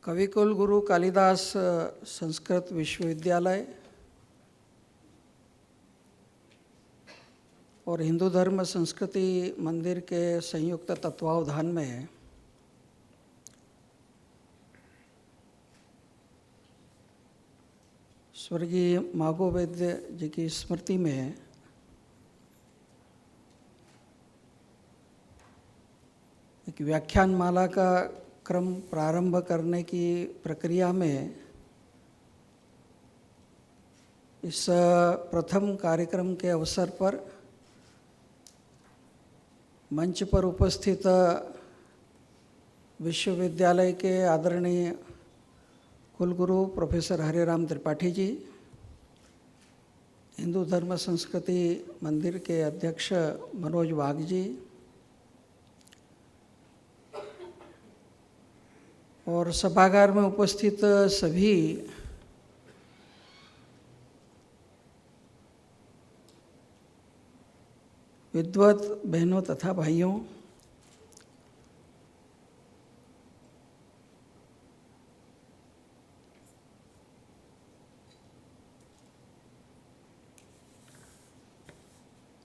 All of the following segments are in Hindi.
कविकुल गुरु कालिदास संस्कृत विश्वविद्यालय और हिंदू धर्म संस्कृति मंदिर के संयुक्त तत्वावधान में स्वर्गीय मागो वैद्य जी की स्मृति में एक व्याख्यान माला का क्रम प्रारंभ करने की प्रक्रिया में इस प्रथम कार्यक्रम के अवसर पर मंच पर उपस्थित विश्वविद्यालय के आदरणीय कुलगुरु प्रोफेसर हरिराम त्रिपाठी जी, हिंदू धर्म संस्कृति मंदिर के अध्यक्ष मनोज वाघ जी और सभागार में उपस्थित सभी विद्वत बहनों तथा भाइयों,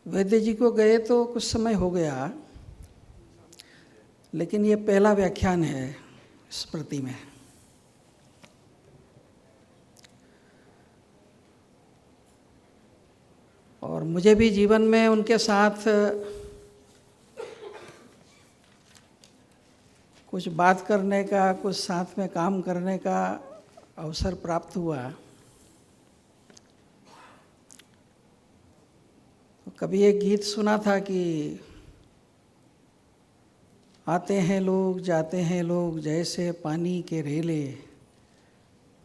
वैद्य जी को गए तो कुछ समय हो गया, लेकिन ये पहला व्याख्यान है स्मृति में। और मुझे भी जीवन में उनके साथ कुछ बात करने का, कुछ साथ में काम करने का अवसर प्राप्त हुआ। तो कभी एक गीत सुना था कि आते हैं लोग जाते हैं लोग जैसे पानी के रेले,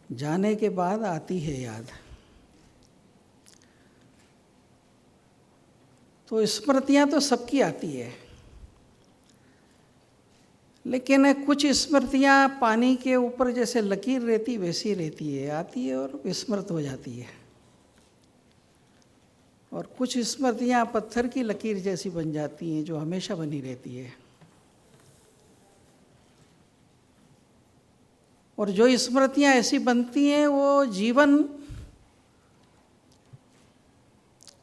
जाने के बाद आती है याद। तो स्मृतियाँ तो सबकी आती है, लेकिन कुछ स्मृतियाँ पानी के ऊपर जैसे लकीर रहती वैसी रहती है, आती है और विस्मृत हो जाती है। और कुछ स्मृतियाँ पत्थर की लकीर जैसी बन जाती हैं जो हमेशा बनी रहती है। और जो स्मृतियाँ ऐसी बनती हैं वो जीवन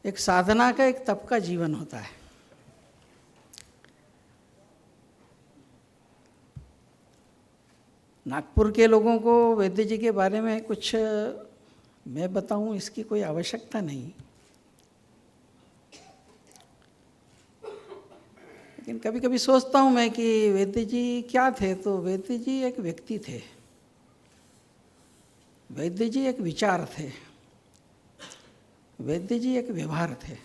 एक साधना का, एक तप का जीवन होता है। नागपुर के लोगों को वैद्य जी के बारे में कुछ मैं बताऊं, इसकी कोई आवश्यकता नहीं, लेकिन कभी कभी सोचता हूं मैं कि वैद्य जी क्या थे। तो वैद्य जी एक व्यक्ति थे, वैद्य जी एक विचार थे, वैद्य जी एक व्यवहार थे।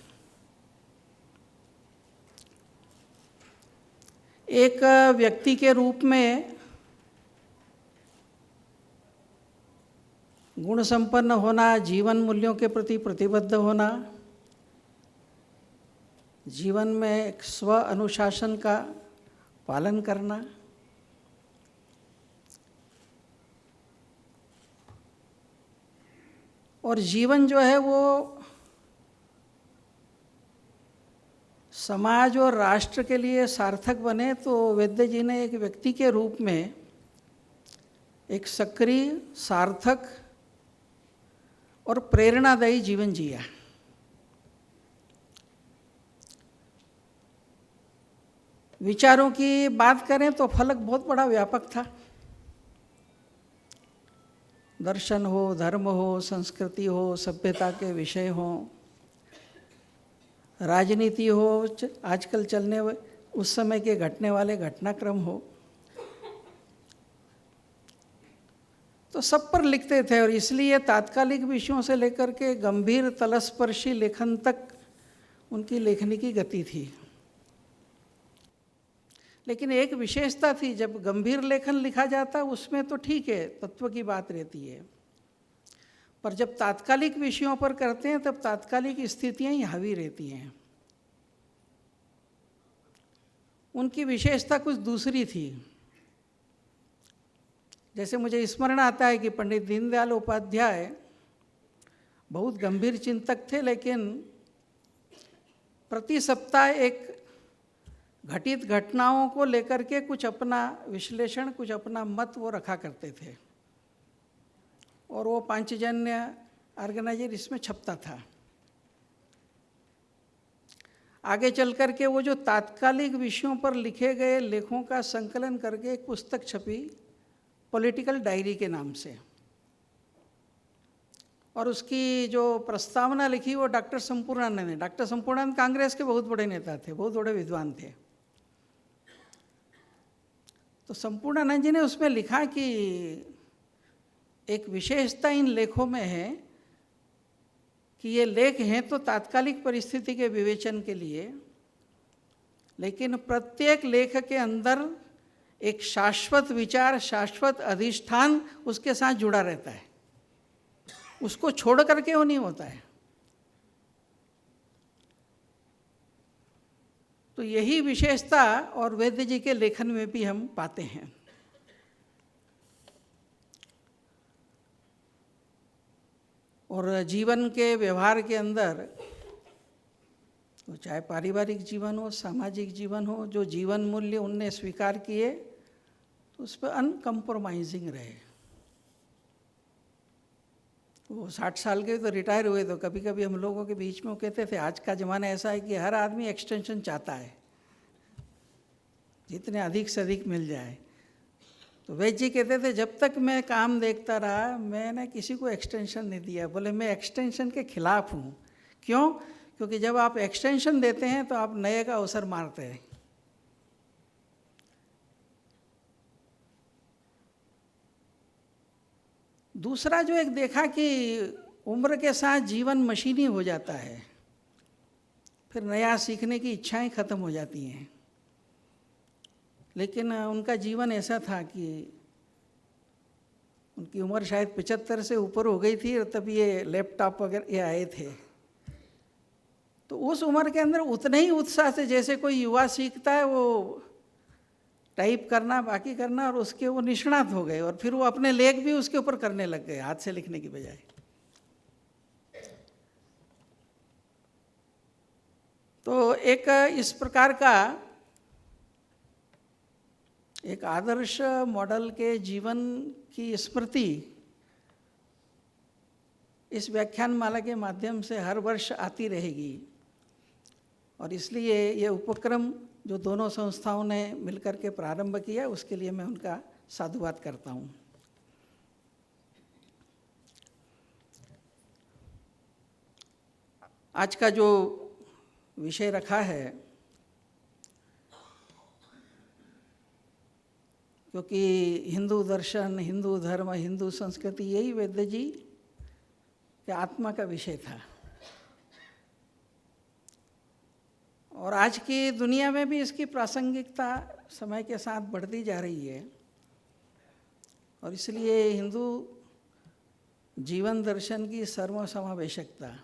एक व्यक्ति के रूप में गुण संपन्न होना, जीवन मूल्यों के प्रति प्रतिबद्ध होना, जीवन में एक स्व अनुशासन का पालन करना, और जीवन जो है वो समाज और राष्ट्र के लिए सार्थक बने। तो वैद्य जी ने एक व्यक्ति के रूप में एक सक्रिय, सार्थक और प्रेरणादायी जीवन जिया। विचारों की बात करें तो फलक बहुत बड़ा व्यापक था। दर्शन हो, धर्म हो, संस्कृति हो, सभ्यता के विषय हो, राजनीति हो, आजकल चलने उस समय के घटने वाले घटनाक्रम हो, तो सब पर लिखते थे। और इसलिए तात्कालिक विषयों से लेकर के गंभीर तलस्पर्शी लेखन तक उनकी लेखनी की गति थी। लेकिन एक विशेषता थी, जब गंभीर लेखन लिखा जाता उसमें तो ठीक है, तत्व की बात रहती है, पर जब तात्कालिक विषयों पर करते हैं तब तात्कालिक स्थितियां ही हावी रहती हैं। उनकी विशेषता कुछ दूसरी थी। जैसे मुझे स्मरण आता है कि पंडित दीनदयाल उपाध्याय बहुत गंभीर चिंतक थे, लेकिन प्रति सप्ताह एक घटित घटनाओं को लेकर के कुछ अपना विश्लेषण, कुछ अपना मत वो रखा करते थे, और वो पांचजन्य ऑर्गेनाइजर इसमें छपता था। आगे चल कर के वो जो तात्कालिक विषयों पर लिखे गए लेखों का संकलन करके एक पुस्तक छपी पॉलिटिकल डायरी के नाम से, और उसकी जो प्रस्तावना लिखी वो डॉक्टर संपूर्णानंद ने। डॉक्टर संपूर्णानंद कांग्रेस के बहुत बड़े नेता थे, बहुत बड़े विद्वान थे। तो संपूर्णानंद जी ने उसमें लिखा कि एक विशेषता इन लेखों में है कि ये लेख हैं तो तात्कालिक परिस्थिति के विवेचन के लिए, लेकिन प्रत्येक लेख के अंदर एक शाश्वत विचार, शाश्वत अधिष्ठान उसके साथ जुड़ा रहता है, उसको छोड़ करके वो नहीं होता है। तो यही विशेषता और वैद्य जी के लेखन में भी हम पाते हैं। और जीवन के व्यवहार के अंदर, तो चाहे पारिवारिक जीवन हो, सामाजिक जीवन हो, जो जीवन मूल्य उनने स्वीकार किए तो उस पर अनकम्प्रोमाइजिंग रहे। वो 60 साल के तो रिटायर हुए, तो कभी कभी हम लोगों के बीच में वो कहते थे आज का ज़माना ऐसा है कि हर आदमी एक्सटेंशन चाहता है, जितने अधिक से अधिक मिल जाए। तो वैद्य जी कहते थे जब तक मैं काम देखता रहा मैंने किसी को एक्सटेंशन नहीं दिया। बोले मैं एक्सटेंशन के खिलाफ हूँ। क्यों? क्योंकि जब आप एक्सटेंशन देते हैं तो आप नए का अवसर मारते हैं। दूसरा जो एक देखा कि उम्र के साथ जीवन मशीनी हो जाता है, फिर नया सीखने की इच्छाएं खत्म हो जाती हैं। लेकिन उनका जीवन ऐसा था कि उनकी उम्र शायद 75 से ऊपर हो गई थी और तब ये लैपटॉप वगैरह ये आए थे। तो उस उम्र के अंदर उतने ही उत्साह से जैसे कोई युवा सीखता है वो टाइप करना, बाकी करना, और उसके वो निष्णात हो गए, और फिर वो अपने लेख भी उसके ऊपर करने लग गए हाथ से लिखने की बजाय। तो एक इस प्रकार का एक आदर्श मॉडल के जीवन की स्मृति इस व्याख्यानमाला के माध्यम से हर वर्ष आती रहेगी। और इसलिए ये उपक्रम जो दोनों संस्थाओं ने मिलकर के प्रारंभ किया, उसके लिए मैं उनका साधुवाद करता हूँ। आज का जो विषय रखा है, क्योंकि हिंदू दर्शन, हिंदू धर्म, हिंदू संस्कृति, यही वैद्य जी के आत्मा का विषय था। और आज की दुनिया में भी इसकी प्रासंगिकता समय के साथ बढ़ती जा रही है, और इसलिए हिंदू जीवन दर्शन की सर्वसमावेशकता,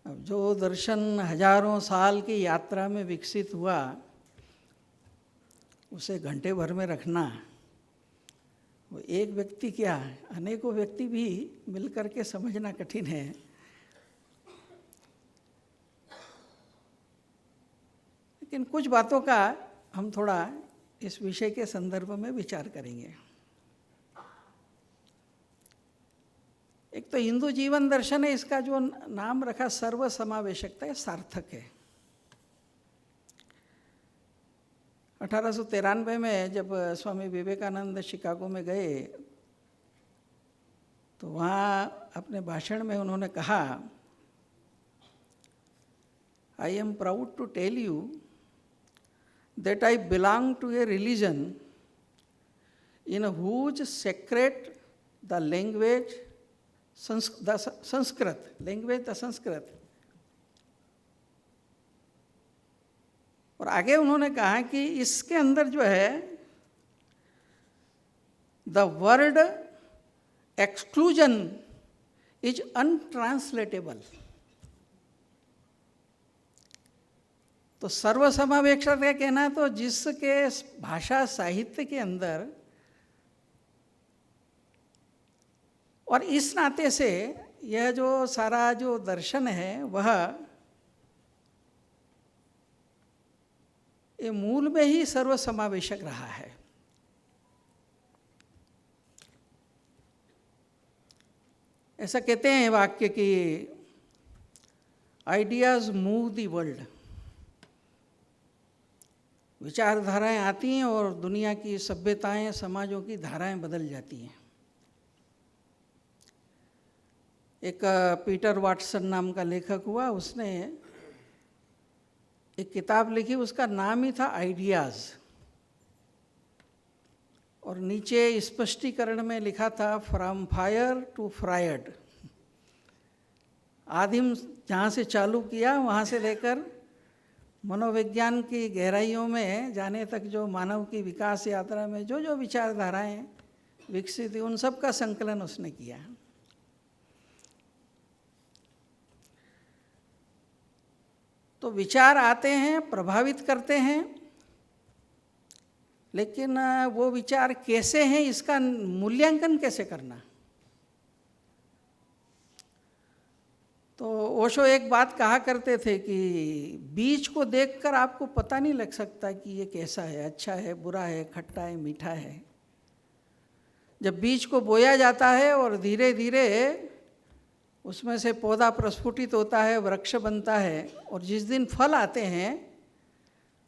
अब जो दर्शन हजारों साल की यात्रा में विकसित हुआ, उसे घंटे भर में रखना, वो एक व्यक्ति क्या अनेकों व्यक्ति भी मिलकर के समझना कठिन है। लेकिन कुछ बातों का हम थोड़ा इस विषय के संदर्भ में विचार करेंगे। एक तो हिंदू जीवन दर्शन है, इसका जो नाम रखा सर्व समावेशकता, है सार्थक है। 1893 में जब स्वामी विवेकानंद शिकागो में गए तो वहाँ अपने भाषण में उन्होंने कहा, I am proud to tell you that I belong to a religion in whose sacred the language, the Sanskrit. और आगे उन्होंने कहा कि इसके अंदर जो है the word exclusion is untranslatable. तो सर्वसमावेशकता का कहना तो जिसके भाषा साहित्य के अंदर, और इस नाते से यह जो सारा जो दर्शन है वह ये मूल में ही सर्वसमावेशक रहा है। ऐसा कहते हैं वाक्य कि आइडियाज़ मूव द वर्ल्ड। विचारधाराएं आती हैं और दुनिया की सभ्यताएं, समाजों की धाराएं बदल जाती हैं। एक पीटर वाटसन नाम का लेखक हुआ, उसने एक किताब लिखी, उसका नाम ही था आइडियाज़, और नीचे स्पष्टीकरण में लिखा था फ्रॉम फायर टू फ्रायड। आदिम जहाँ से चालू किया वहाँ से लेकर मनोविज्ञान की गहराइयों में जाने तक जो मानव की विकास यात्रा में जो जो विचारधाराएं विकसित हुई, उन सब का संकलन उसने किया। तो विचार आते हैं, प्रभावित करते हैं, लेकिन वो विचार कैसे हैं, इसका मूल्यांकन कैसे करना। तो ओशो एक बात कहा करते थे कि बीज को देखकर आपको पता नहीं लग सकता कि ये कैसा है, अच्छा है, बुरा है, खट्टा है, मीठा है। जब बीज को बोया जाता है और धीरे धीरे उसमें से पौधा प्रस्फुटित होता है, वृक्ष बनता है, और जिस दिन फल आते हैं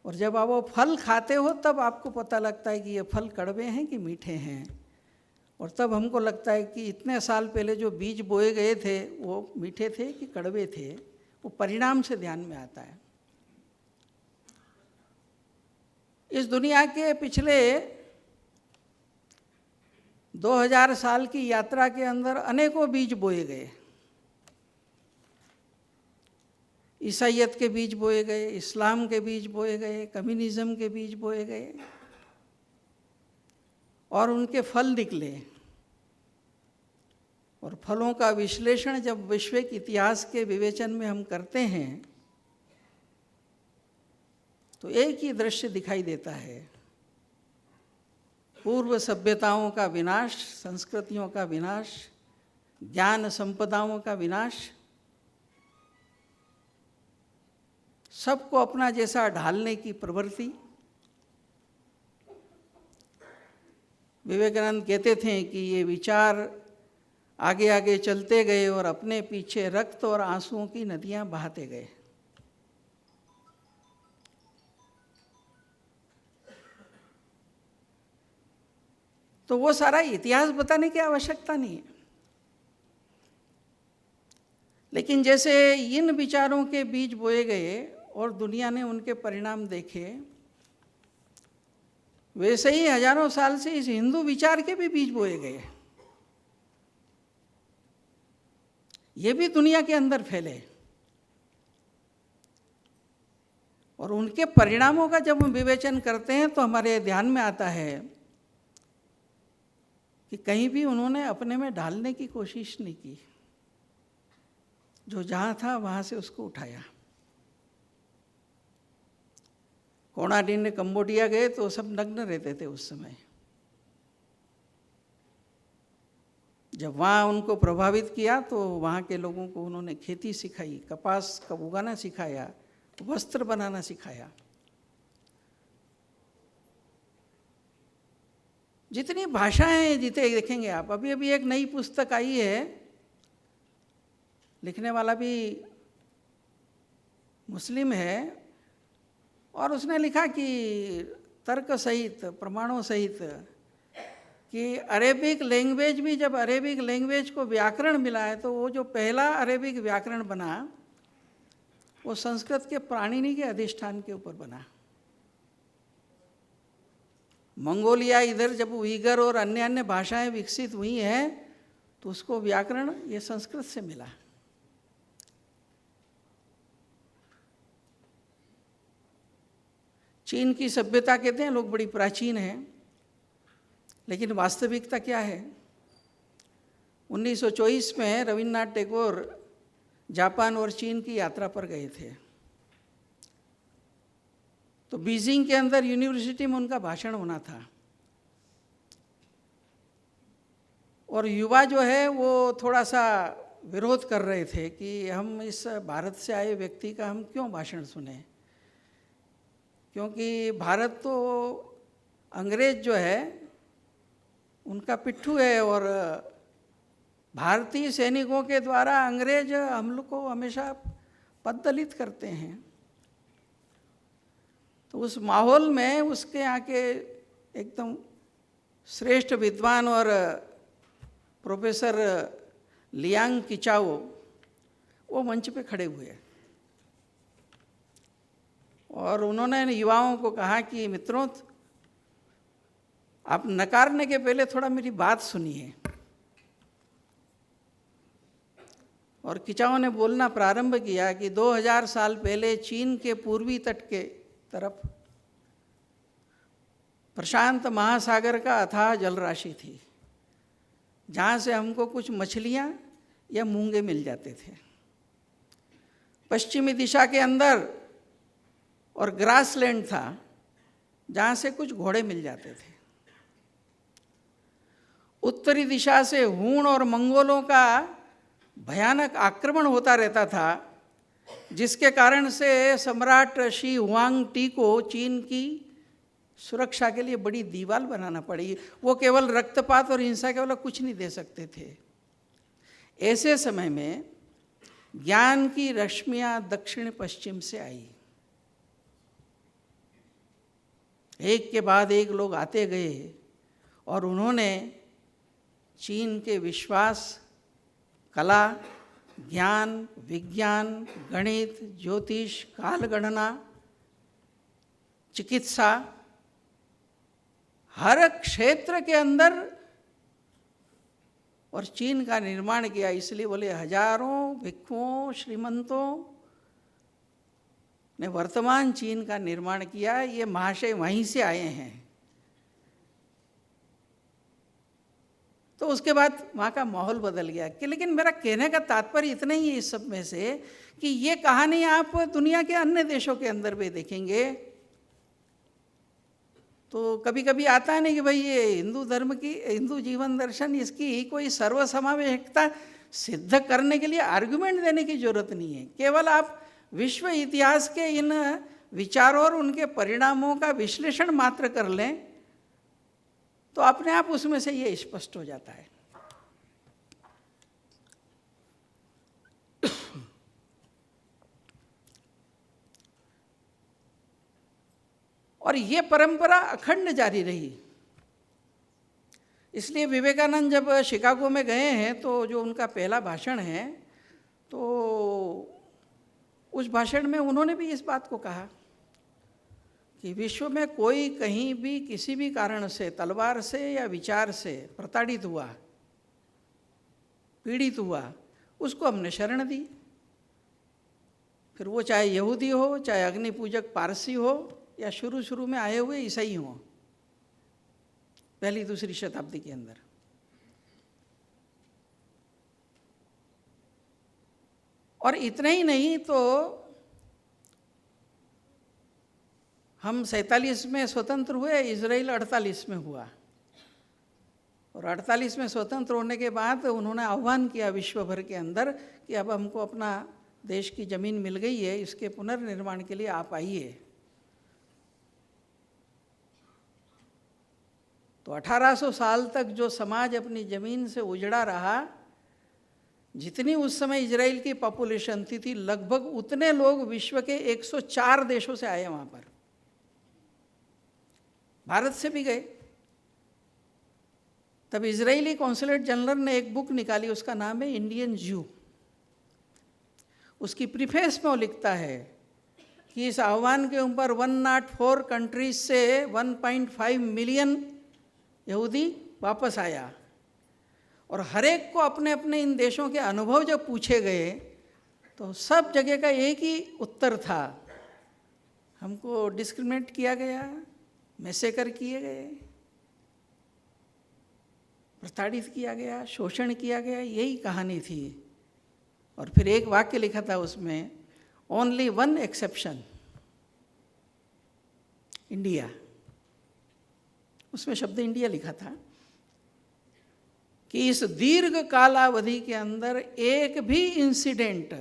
और जब आप वो फल खाते हो तब आपको पता लगता है कि ये फल कड़वे हैं कि मीठे हैं। और तब हमको लगता है कि इतने साल पहले जो बीज बोए गए थे वो मीठे थे कि कड़वे थे। वो परिणाम से ध्यान में आता है। इस दुनिया के पिछले 2000 साल की यात्रा के अंदर अनेकों बीज बोए गए। ईसाइयत के बीज बोए गए, इस्लाम के बीज बोए गए, कम्युनिज्म के बीज बोए गए, और उनके फल निकले। और फलों का विश्लेषण जब वैश्विक इतिहास के विवेचन में हम करते हैं तो एक ही दृश्य दिखाई देता है। पूर्व सभ्यताओं का विनाश, संस्कृतियों का विनाश, ज्ञान संपदाओं का विनाश, सबको अपना जैसा ढालने की प्रवृत्ति। विवेकानंद कहते थे कि ये विचार आगे आगे चलते गए और अपने पीछे रक्त और आंसुओं की नदियां बहाते गए। तो वो सारा इतिहास बताने की आवश्यकता नहीं है, लेकिन जैसे इन विचारों के बीज बोए गए और दुनिया ने उनके परिणाम देखे, वैसे ही हजारों साल से इस हिंदू विचार के भी बीज बोए गए। ये भी दुनिया के अंदर फैले, और उनके परिणामों का जब हम विवेचन करते हैं तो हमारे ध्यान में आता है कि कहीं भी उन्होंने अपने में ढालने की कोशिश नहीं की। जो जहाँ था वहाँ से उसको उठाया। कोणार्क ने कंबोडिया गए तो सब नग्न रहते थे उस समय। जब वहाँ उनको प्रभावित किया तो वहाँ के लोगों को उन्होंने खेती सिखाई, कपास का उगाना सिखाया, वस्त्र बनाना सिखाया। जितनी भाषाएं जितने देखेंगे आप, अभी अभी एक नई पुस्तक आई है, लिखने वाला भी मुस्लिम है, और उसने लिखा कि तर्क सहित, प्रमाणों सहित, कि अरेबिक लैंग्वेज भी, जब अरेबिक लैंग्वेज को व्याकरण मिला है तो वो जो पहला अरेबिक व्याकरण बना वो संस्कृत के पाणिनि के अधिष्ठान के ऊपर बना। मंगोलिया इधर जब उइगर और अन्य अन्य भाषाएं विकसित हुई हैं तो उसको व्याकरण ये संस्कृत से मिला। चीन की सभ्यता कहते हैं लोग बड़ी प्राचीन है, लेकिन वास्तविकता क्या है? 1924 में रविन्द्रनाथ टैगोर जापान और चीन की यात्रा पर गए थे, तो बीजिंग के अंदर यूनिवर्सिटी में उनका भाषण होना था, और युवा जो है वो थोड़ा सा विरोध कर रहे थे कि हम इस भारत से आए व्यक्ति का हम क्यों भाषण सुने। क्योंकि भारत तो अंग्रेज जो है उनका पिट्ठू है, और भारतीय सैनिकों के द्वारा अंग्रेज हम लोग को हमेशा पददलित करते हैं। तो उस माहौल में उसके यहाँ के एकदम श्रेष्ठ विद्वान और प्रोफेसर लियांग किचाओ वो मंच पे खड़े हुए और उन्होंने युवाओं को कहा कि मित्रों, आप नकारने के पहले थोड़ा मेरी बात सुनिए। और किचाओ ने बोलना प्रारंभ किया कि 2000 साल पहले चीन के पूर्वी तट के तरफ प्रशांत महासागर का अथाह जलराशि थी, जहाँ से हमको कुछ मछलियाँ या मूंगे मिल जाते थे। पश्चिमी दिशा के अंदर और ग्रासलैंड था, जहाँ से कुछ घोड़े मिल जाते थे। उत्तरी दिशा से हूण और मंगोलों का भयानक आक्रमण होता रहता था, जिसके कारण से सम्राट शी हुआंग-टी को चीन की सुरक्षा के लिए बड़ी दीवार बनाना पड़ी। वो केवल रक्तपात और हिंसा के वाला कुछ नहीं दे सकते थे। ऐसे समय में ज्ञान की रश्मियाँ दक्षिण पश्चिम से आई, एक के बाद एक लोग आते गए और उन्होंने चीन के विश्वास, कला, ज्ञान, विज्ञान, गणित, ज्योतिष, कालगणना, चिकित्सा, हर क्षेत्र के अंदर और चीन का निर्माण किया। इसलिए बोले हजारों भिक्षुओं, श्रीमंतों ने वर्तमान चीन का निर्माण किया। ये महाशय वहीं से आए हैं। तो उसके बाद वहाँ का माहौल बदल गया कि, लेकिन मेरा कहने का तात्पर्य इतना ही है इस सब में से कि ये कहानी आप दुनिया के अन्य देशों के अंदर भी देखेंगे तो कभी कभी आता है नहीं कि भाई ये हिंदू धर्म की, हिंदू जीवन दर्शन, इसकी कोई सर्वसमावेशकता सिद्ध करने के लिए आर्गुमेंट देने की जरूरत नहीं है। केवल आप विश्व इतिहास के इन विचारों और उनके परिणामों का विश्लेषण मात्र कर लें तो अपने आप उसमें से ये स्पष्ट हो जाता है। और ये परंपरा अखंड जारी रही। इसलिए विवेकानंद जब शिकागो में गए हैं तो जो उनका पहला भाषण है, तो उस भाषण में उन्होंने भी इस बात को कहा कि विश्व में कोई कहीं भी किसी भी कारण से, तलवार से या विचार से प्रताड़ित हुआ, पीड़ित हुआ, उसको हमने शरण दी। फिर वो चाहे यहूदी हो, चाहे अग्नि पूजक पारसी हो, या शुरू शुरू में आए हुए ईसाई हों, पहली दूसरी शताब्दी के अंदर। और इतना ही नहीं तो हम 47 में स्वतंत्र हुए, इजराइल 48 में हुआ। और 48 में स्वतंत्र होने के बाद उन्होंने आह्वान किया विश्व भर के अंदर कि अब हमको अपना देश की ज़मीन मिल गई है, इसके पुनर्निर्माण के लिए आप आइए। तो 1800 साल तक जो समाज अपनी ज़मीन से उजड़ा रहा, जितनी उस समय इजराइल की पॉपुलेशन थी लगभग उतने लोग विश्व के 104 देशों से आए वहाँ पर, भारत से भी गए। तब इजरायली कॉन्सुलेट जनरल ने एक बुक निकाली, उसका नाम है इंडियन ज्यू। उसकी प्रीफेस में वो लिखता है कि इस आह्वान के ऊपर 104 कंट्रीज से 1.5 मिलियन यहूदी वापस आया। और हर एक को अपने अपने इन देशों के अनुभव जब पूछे गए तो सब जगह का एक ही उत्तर था, हमको डिस्क्रिमिनेट किया गया, मैसेकर किए गए, प्रताड़ित किया गया, शोषण किया गया, यही कहानी थी। और फिर एक वाक्य लिखा था उसमें, ओनली वन एक्सेप्शन, इंडिया। उसमें शब्द इंडिया लिखा था कि इस दीर्घ कालावधि के अंदर एक भी इंसिडेंट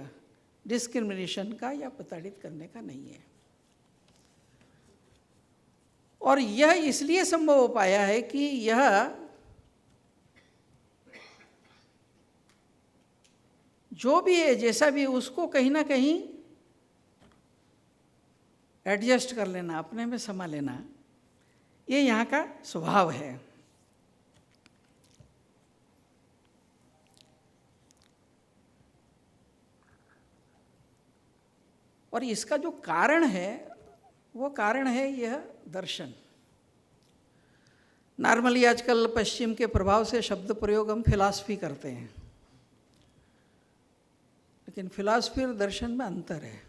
डिस्क्रिमिनेशन का या प्रताड़ित करने का नहीं है। और यह इसलिए संभव हो पाया है कि यह जो भी है, जैसा भी, उसको कहीं ना कहीं एडजस्ट कर लेना, अपने में समा लेना, ये यहाँ का स्वभाव है। और इसका जो कारण है, वो कारण है यह दर्शन। नॉर्मली आजकल पश्चिम के प्रभाव से शब्द प्रयोग हम फिलॉसफी करते हैं, लेकिन फिलॉसफी और दर्शन में अंतर है।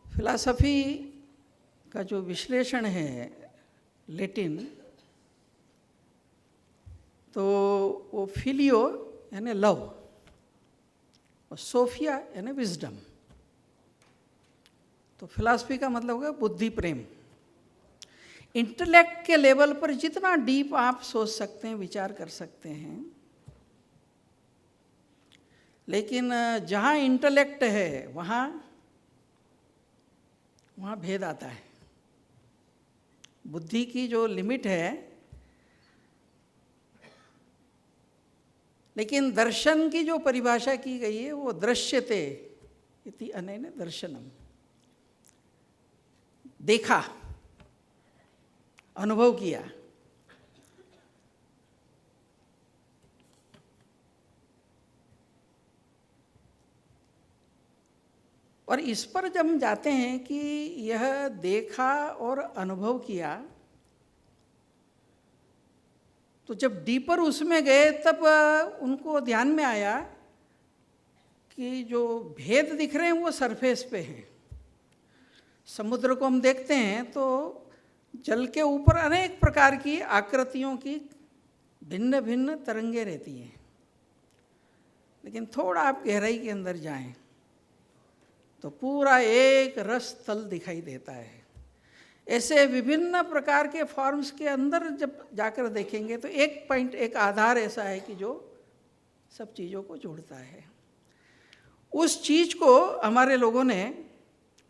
फिलॉसफी का जो विश्लेषण है लैटिन, तो वो फिलियो यानी लव और सोफिया यानी विजडम। तो फिलॉसफी का मतलब होगा बुद्धि प्रेम। इंटेलेक्ट के लेवल पर जितना डीप आप सोच सकते हैं, विचार कर सकते हैं, लेकिन जहाँ इंटेलेक्ट है वहाँ भेद आता है। बुद्धि की जो लिमिट है, लेकिन दर्शन की जो परिभाषा की गई है वो दृश्यते इति अनेन दर्शनम, देखा, अनुभव किया। और इस पर जब हम जाते हैं कि यह देखा और अनुभव किया, तो जब डीपर उसमें गए तब उनको ध्यान में आया कि जो भेद दिख रहे हैं वो सरफेस पे हैं। समुद्र को हम देखते हैं तो जल के ऊपर अनेक प्रकार की आकृतियों की भिन्न भिन्न तरंगें रहती हैं, लेकिन थोड़ा आप गहराई के अंदर जाएं तो पूरा एक रस तल दिखाई देता है। ऐसे विभिन्न प्रकार के फॉर्म्स के अंदर जब जाकर देखेंगे तो एक पॉइंट, एक आधार ऐसा है कि जो सब चीज़ों को जोड़ता है। उस चीज़ को हमारे लोगों ने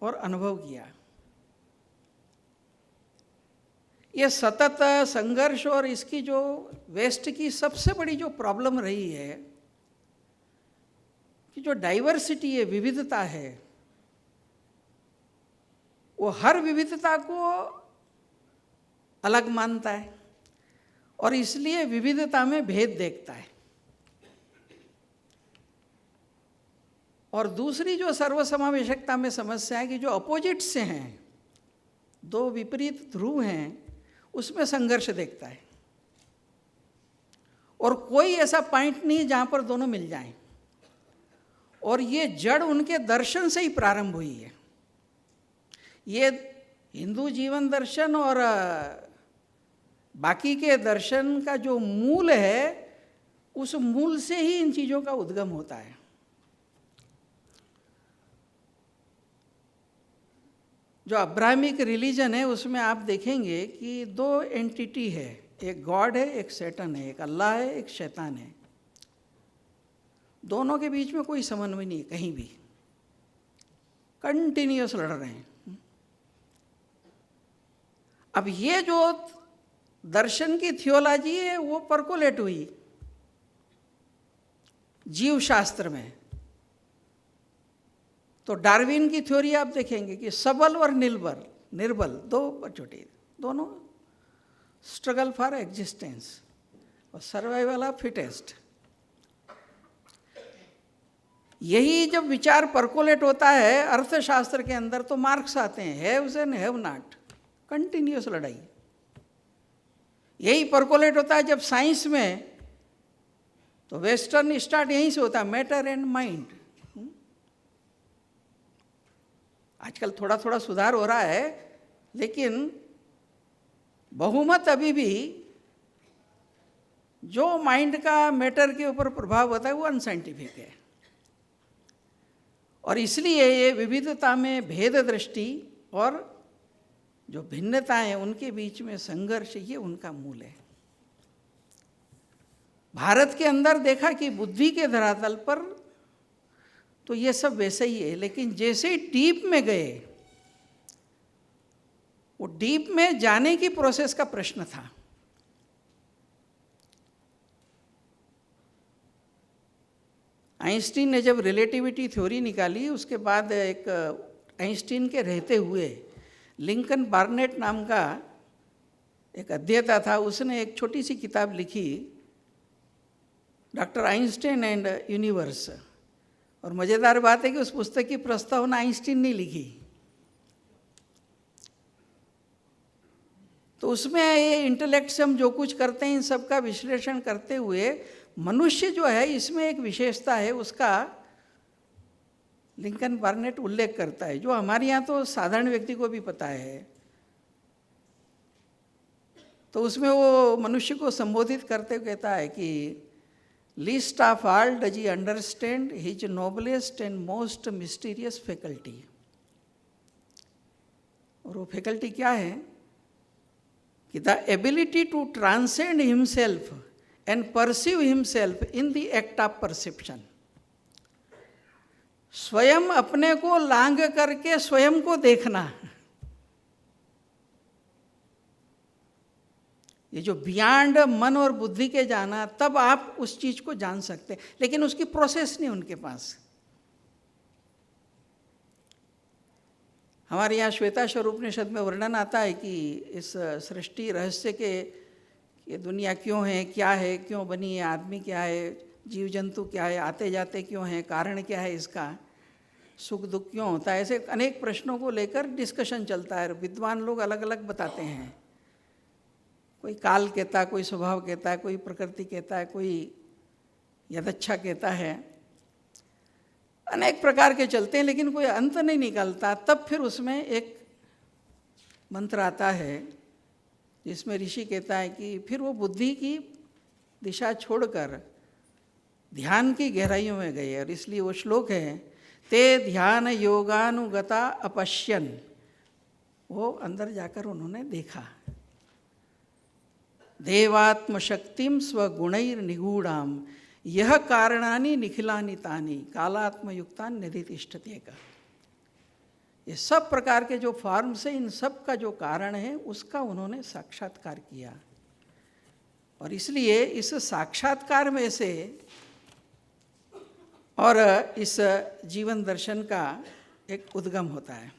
और अनुभव किया। ये सतत संघर्ष और इसकी जो वेस्ट की सबसे बड़ी जो प्रॉब्लम रही है कि जो डाइवर्सिटी है, विविधता है, वो हर विविधता को अलग मानता है और इसलिए विविधता में भेद देखता है। और दूसरी जो सर्वसमावेशकता में समस्या है कि जो अपोजिट से हैं, दो विपरीत ध्रुव हैं, उसमें संघर्ष देखता है और कोई ऐसा पॉइंट नहीं जहाँ पर दोनों मिल जाएं। और ये जड़ उनके दर्शन से ही प्रारंभ हुई है। ये हिंदू जीवन दर्शन और बाकी के दर्शन का जो मूल है, उस मूल से ही इन चीज़ों का उद्गम होता है। जो अब्राहमिक रिलीजन है उसमें आप देखेंगे कि दो एंटिटी है, एक गॉड है, एक सैटन है, एक अल्लाह है, एक शैतान है। दोनों के बीच में कोई समन्वय नहीं है कहीं भी, कंटिन्यूअस लड़ रहे हैं। अब ये जो दर्शन की थियोलॉजी है वो परकोलेट हुई जीव शास्त्र में। तो डार्विन की थ्योरी आप देखेंगे कि सबल और निर्बल दो छोटे, दोनों स्ट्रगल फॉर एग्जिस्टेंस और सर्वाइवल ऑफ फिटेस्ट। यही जब विचार परकोलेट होता है अर्थशास्त्र के अंदर तो मार्क्स आते हैं, haves and have not, continuous लड़ाई। यही परकोलेट होता है जब साइंस में, तो वेस्टर्न स्टार्ट यहीं से होता है, मैटर एंड माइंड। आजकल थोड़ा थोड़ा सुधार हो रहा है, लेकिन बहुमत अभी भी जो माइंड का मैटर के ऊपर प्रभाव होता है वो अनसाइंटिफिक है। और इसलिए ये विविधता में भेद दृष्टि और जो भिन्नताएं उनके बीच में संघर्ष, ये उनका मूल है। भारत के अंदर देखा कि बुद्धि के धरातल पर तो ये सब वैसे ही है, लेकिन जैसे ही डीप में गए वो डीप में जाने की प्रोसेस का प्रश्न था। आइंस्टीन ने जब रिलेटिविटी थ्योरी निकाली, उसके बाद एक आइंस्टीन के रहते हुए लिंकन बार्नेट नाम का एक अध्येता था, उसने एक छोटी सी किताब लिखी, डॉक्टर आइंस्टाइन एंड यूनिवर्स। और मज़ेदार बात है कि उस पुस्तक की प्रस्तावना आइंस्टीन ने लिखी। तो उसमें ये इंटेलेक्ट से हम जो कुछ करते हैं इन सब का विश्लेषण करते हुए मनुष्य जो है इसमें एक विशेषता है, उसका लिंकन बार्नेट उल्लेख करता है, जो हमारे यहाँ तो साधारण व्यक्ति को भी पता है। तो उसमें वो मनुष्य को संबोधित करते हुए कहता है कि least of all does he understand his noblest and most mysterious faculty. और वो फैकल्टी क्या है कि the ability to transcend himself and perceive himself in the act of perception. स्वयं अपने को लांघ करके स्वयं को देखना, ये जो बियॉन्ड मन और बुद्धि के जाना, तब आप उस चीज को जान सकते हैं, लेकिन उसकी प्रोसेस नहीं उनके पास। हमारे यहाँ श्वेता स्वरूपनिषद में वर्णन आता है कि इस सृष्टि रहस्य के ये दुनिया क्यों है, क्या है, क्यों बनी है, आदमी क्या है, जीव जंतु क्या है, आते जाते क्यों हैं, कारण क्या है इसका, सुख दुख क्यों होता है, ऐसे अनेक प्रश्नों को लेकर डिस्कशन चलता है। विद्वान लोग अलग अलग बताते हैं, कोई काल कहता है, कोई स्वभाव कहता है, कोई प्रकृति कहता है, कोई यदच्छा कहता है, अनेक प्रकार के चलते हैं, लेकिन कोई अंत नहीं निकलता। तब फिर उसमें एक मंत्र आता है जिसमें ऋषि कहता है कि फिर वो बुद्धि की दिशा छोड़कर ध्यान की गहराइयों में गए। और इसलिए वो श्लोक है, ते ध्यान योगानुगता अपश्यन, वो अंदर जाकर उन्होंने देखा। देवात्मशक्तिम स्वगुणैर निगूढ़ाम यह कारणानि निखिलानि तानि कालात्मयुक्तान निधितिष्ठते का। ये सब प्रकार के जो फॉर्म्स है, इन सब का जो कारण है उसका उन्होंने साक्षात्कार किया। और इसलिए इस साक्षात्कार में से और इस जीवन दर्शन का एक उद्गम होता है।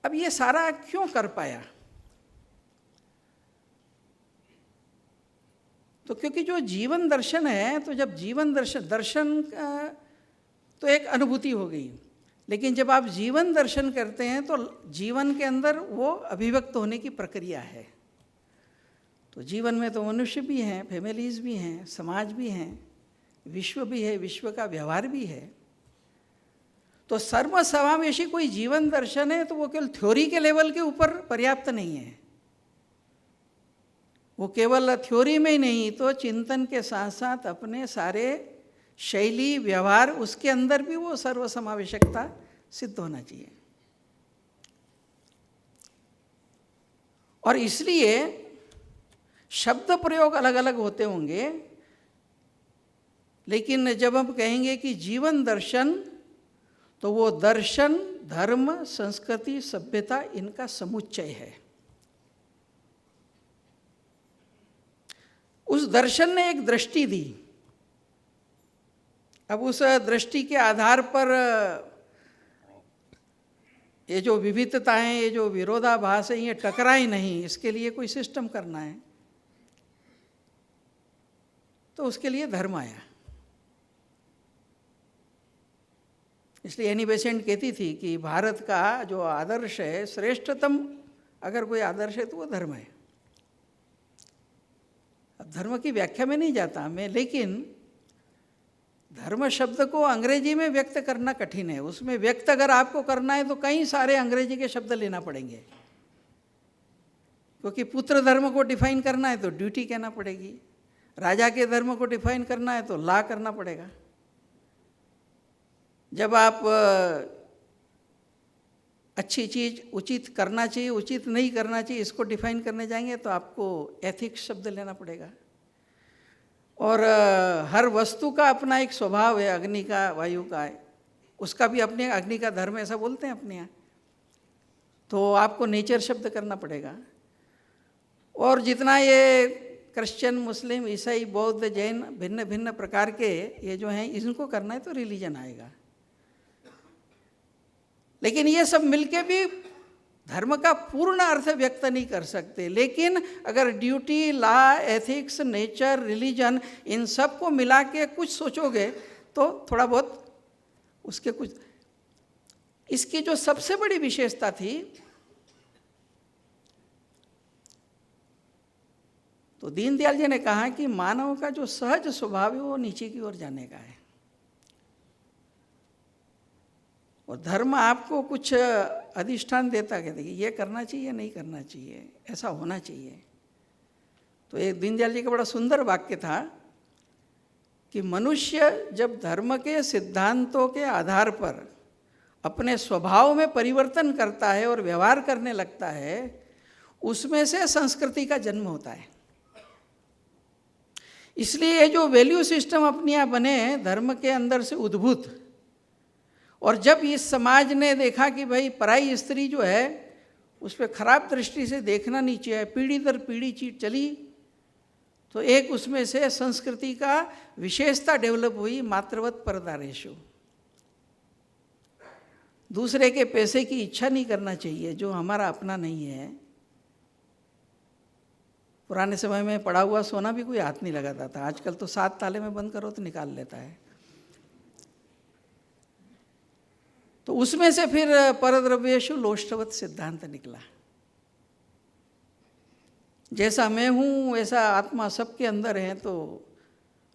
अब ये सारा क्यों कर पाया? तो क्योंकि जो जीवन दर्शन है, तो जब जीवन दर्शन तो एक अनुभूति हो गई, लेकिन जब आप जीवन दर्शन करते हैं तो जीवन के अंदर वो अभिव्यक्त होने की प्रक्रिया है। तो जीवन में तो मनुष्य भी हैं, फैमिलीज भी हैं, समाज भी हैं, विश्व भी है, विश्व का व्यवहार भी है। तो सर्वसमावेशी कोई जीवन दर्शन है तो वो केवल थ्योरी के लेवल के ऊपर पर्याप्त नहीं है। वो केवल थ्योरी में ही नहीं, तो चिंतन के साथ साथ अपने सारे शैली व्यवहार, उसके अंदर भी वो सर्वसमावेशकता सिद्ध होना चाहिए। और इसलिए शब्द प्रयोग अलग अलग होते होंगे, लेकिन जब हम कहेंगे कि जीवन दर्शन, तो वो दर्शन, धर्म, संस्कृति, सभ्यता, इनका समुच्चय है। उस दर्शन ने एक दृष्टि दी। अब उस दृष्टि के आधार पर ये जो विविधताएं, ये जो विरोधाभास है, ये टकराए नहीं, इसके लिए कोई सिस्टम करना है, तो उसके लिए धर्म आया। इसलिए एनी बेसेंट कहती थी कि भारत का जो आदर्श है, श्रेष्ठतम अगर कोई आदर्श है तो वो धर्म है। अब धर्म की व्याख्या में नहीं जाता मैं, लेकिन धर्म शब्द को अंग्रेजी में व्यक्त करना कठिन है। उसमें व्यक्त अगर आपको करना है तो कई सारे अंग्रेजी के शब्द लेना पड़ेंगे, क्योंकि पुत्र धर्म को डिफाइन करना है तो ड्यूटी कहना पड़ेगी, राजा के धर्म को डिफाइन करना है तो लॉ करना पड़ेगा। जब आप अच्छी चीज़ उचित करना चाहिए, उचित नहीं करना चाहिए, इसको डिफाइन करने जाएंगे तो आपको एथिक्स शब्द लेना पड़ेगा। और हर वस्तु का अपना एक स्वभाव है, अग्नि का, वायु का है, उसका भी अपने अग्नि का धर्म, ऐसा बोलते हैं अपने यहाँ। तो आपको नेचर शब्द करना पड़ेगा। और जितना ये क्रिश्चियन, मुस्लिम, ईसाई, बौद्ध, जैन, भिन्न भिन्न प्रकार के ये जो हैं, इनको करना है तो रिलीजन आएगा। लेकिन ये सब मिलके भी धर्म का पूर्ण अर्थ व्यक्त नहीं कर सकते। लेकिन अगर duty, law, ethics, nature, religion, इन सब को मिला के कुछ सोचोगे तो थोड़ा बहुत उसके कुछ। इसकी जो सबसे बड़ी विशेषता थी, तो दीनदयाल जी ने कहा कि मानव का जो सहज स्वभाव है वो नीचे की ओर जाने का है, और धर्म आपको कुछ अधिष्ठान देता है, देखिए ये करना चाहिए, नहीं करना चाहिए, ऐसा होना चाहिए। तो एक दीनदयाल जी का बड़ा सुंदर वाक्य था कि मनुष्य जब धर्म के सिद्धांतों के आधार पर अपने स्वभाव में परिवर्तन करता है और व्यवहार करने लगता है, उसमें से संस्कृति का जन्म होता है। इसलिए ये जो वैल्यू सिस्टम अपने यहाँ बने धर्म के अंदर से उद्भूत, और जब इस समाज ने देखा कि भाई पराई स्त्री जो है उस पर खराब दृष्टि से देखना नहीं चाहिए, पीढ़ी दर पीढ़ी चीज चली, तो एक उसमें से संस्कृति का विशेषता डेवलप हुई, मातृवत परदारेशु। दूसरे के पैसे की इच्छा नहीं करना चाहिए जो हमारा अपना नहीं है। पुराने समय में पड़ा हुआ सोना भी कोई हाथ नहीं लगाता था, आजकल तो 7 ताले में बंद करो तो निकाल लेता है। तो उसमें से फिर परद्रव्येषु लोष्टवत सिद्धांत निकला। जैसा मैं हूँ वैसा आत्मा सबके अंदर है। तो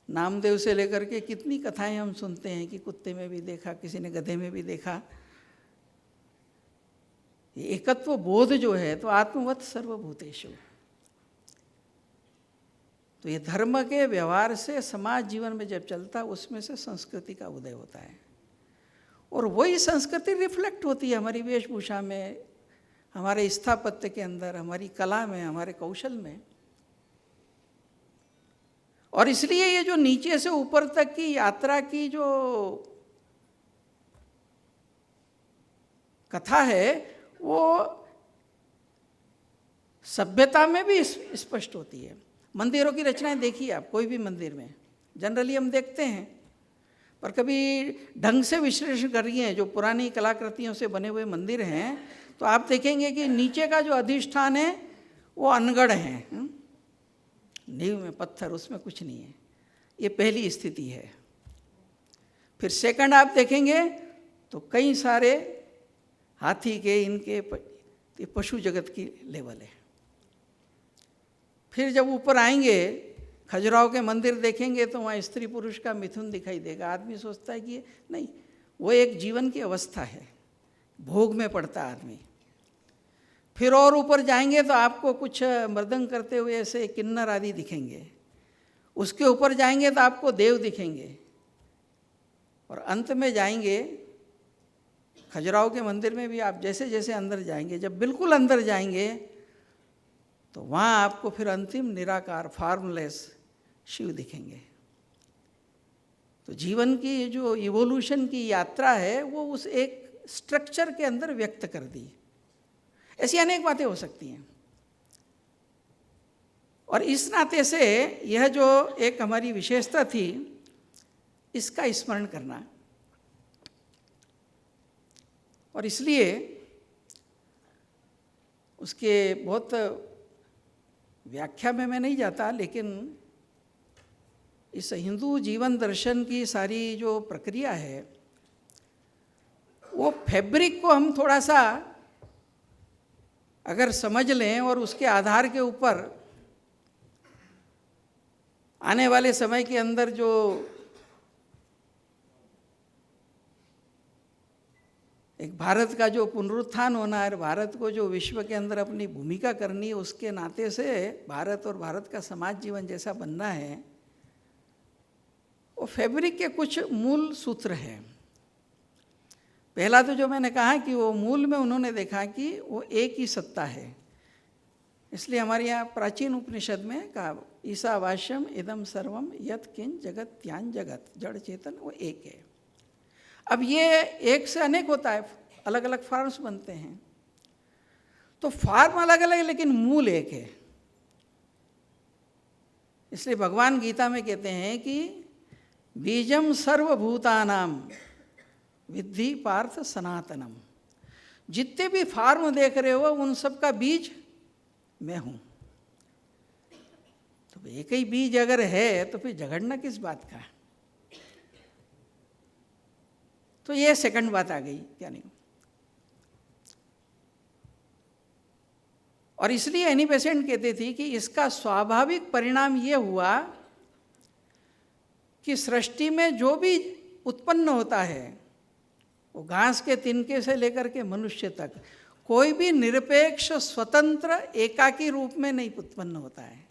नामदेव से लेकर के कितनी कथाएं हम सुनते हैं कि कुत्ते में भी देखा, किसी ने गधे में भी देखा। ये एकत्व बोध जो है, तो आत्मवत सर्वभूतेषु। तो ये धर्म के व्यवहार से समाज जीवन में जब चलता, उसमें से संस्कृति का उदय होता है, और वही संस्कृति रिफ्लेक्ट होती है हमारी वेशभूषा में, हमारे स्थापत्य के अंदर, हमारी कला में, हमारे कौशल में। और इसलिए ये जो नीचे से ऊपर तक की यात्रा की जो कथा है, वो सभ्यता में भी स्पष्ट होती है। मंदिरों की रचनाएं देखिए आप, कोई भी मंदिर में जनरली हम देखते हैं, पर कभी ढंग से विश्लेषण करिए जो पुरानी कलाकृतियों से बने हुए मंदिर हैं, तो आप देखेंगे कि नीचे का जो अधिष्ठान है वो अनगढ़ है, नींव में पत्थर, उसमें कुछ नहीं है। ये पहली स्थिति है। फिर सेकंड आप देखेंगे तो कई सारे हाथी के, इनके पशु जगत की लेवल है। फिर जब ऊपर आएंगे, खजुराहो के मंदिर देखेंगे तो वहाँ स्त्री पुरुष का मिथुन दिखाई देगा। आदमी सोचता है कि नहीं, वो एक जीवन की अवस्था है, भोग में पड़ता आदमी। फिर और ऊपर जाएंगे तो आपको कुछ मृदंग करते हुए ऐसे किन्नर आदि दिखेंगे। उसके ऊपर जाएंगे तो आपको देव दिखेंगे, और अंत में जाएंगे खजुराहो के मंदिर में भी आप जैसे जैसे अंदर जाएंगे, जब बिल्कुल अंदर जाएंगे तो वहाँ आपको फिर अंतिम निराकार फॉर्मलेस शिव दिखेंगे। तो जीवन की जो इवोल्यूशन की यात्रा है वो उस एक स्ट्रक्चर के अंदर व्यक्त कर दी। ऐसी अनेक बातें हो सकती हैं, और इस नाते से यह जो एक हमारी विशेषता थी, इसका स्मरण करना। और इसलिए उसके बहुत व्याख्या में मैं नहीं जाता, लेकिन इस हिंदू जीवन दर्शन की सारी जो प्रक्रिया है, वो फैब्रिक को हम थोड़ा सा अगर समझ लें और उसके आधार के ऊपर आने वाले समय के अंदर जो एक भारत का जो पुनरुत्थान होना है, भारत को जो विश्व के अंदर अपनी भूमिका करनी है, उसके नाते से भारत और भारत का समाज जीवन जैसा बनना है, वो फैब्रिक के कुछ मूल सूत्र हैं। पहला तो जो मैंने कहा कि वो मूल में उन्होंने देखा कि वो एक ही सत्ता है, इसलिए हमारे यहाँ प्राचीन उपनिषद में कहा ईशावास्यम इदम सर्वम यत् किंच जगत त्यान जगत, जड़ चेतन वो एक है। अब ये एक से अनेक होता है, अलग अलग फॉर्म्स बनते हैं, तो फॉर्म अलग अलग है लेकिन मूल एक है। इसलिए भगवान गीता में कहते हैं कि बीजम सर्वभूतानाम विद्धि पार्थ सनातनम। जितने भी फॉर्म देख रहे हो उन सब का बीज मैं हूं। तो एक ही बीज अगर है तो फिर झगड़ना किस बात का? तो ये सेकंड बात आ गई, क्या नहीं। और इसलिए एनी बेसेंट कहते थे कि इसका स्वाभाविक परिणाम ये हुआ कि सृष्टि में जो भी उत्पन्न होता है वो घास के तिनके से लेकर के मनुष्य तक कोई भी निरपेक्ष स्वतंत्र एकाकी रूप में नहीं उत्पन्न होता है।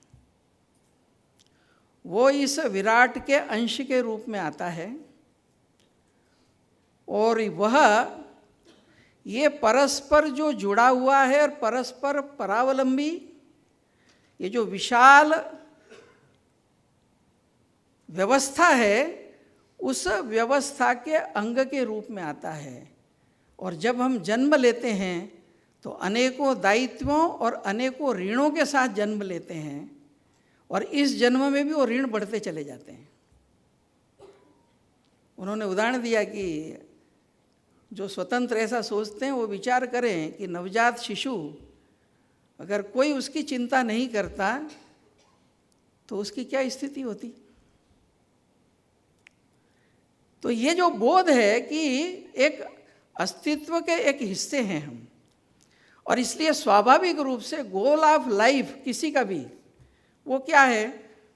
वो इस विराट के अंश के रूप में आता है और वह ये परस्पर जो जुड़ा हुआ है और परस्पर परावलंबी, ये जो विशाल व्यवस्था है उस व्यवस्था के अंग के रूप में आता है। और जब हम जन्म लेते हैं तो अनेकों दायित्वों और अनेकों ऋणों के साथ जन्म लेते हैं और इस जन्म में भी वो ऋण बढ़ते चले जाते हैं। उन्होंने उदाहरण दिया कि जो स्वतंत्र ऐसा सोचते हैं वो विचार करें कि नवजात शिशु अगर कोई उसकी चिंता नहीं करता तो उसकी क्या स्थिति होती। तो ये जो बोध है कि एक अस्तित्व के एक हिस्से हैं हम, और इसलिए स्वाभाविक रूप से गोल ऑफ लाइफ किसी का भी वो क्या है,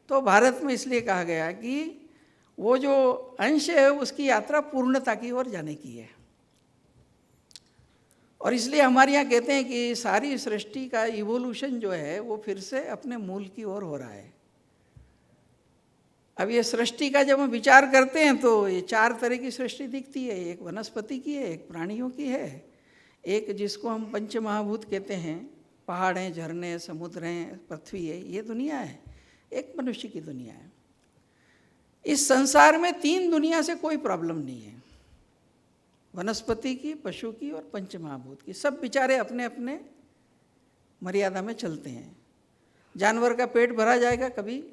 तो भारत में इसलिए कहा गया कि वो जो अंश है उसकी यात्रा पूर्णता की ओर जाने की है। और इसलिए हमारे यहाँ कहते हैं कि सारी सृष्टि का इवोल्यूशन जो है वो फिर से अपने मूल की ओर हो रहा है। अब ये सृष्टि का जब हम विचार करते हैं तो ये चार तरह की सृष्टि दिखती है। एक वनस्पति की है, एक प्राणियों की है, एक जिसको हम पंचमहाभूत कहते हैं, पहाड़ हैं, झरने, समुद्र हैं, पृथ्वी है, ये दुनिया है, एक मनुष्य की दुनिया है। इस संसार में तीन दुनिया से कोई प्रॉब्लम नहीं है, वनस्पति की, पशु की और पंचमहाभूत की। सब बेचारे अपने अपने मर्यादा में चलते हैं। जानवर का पेट भरा जाएगा, कभी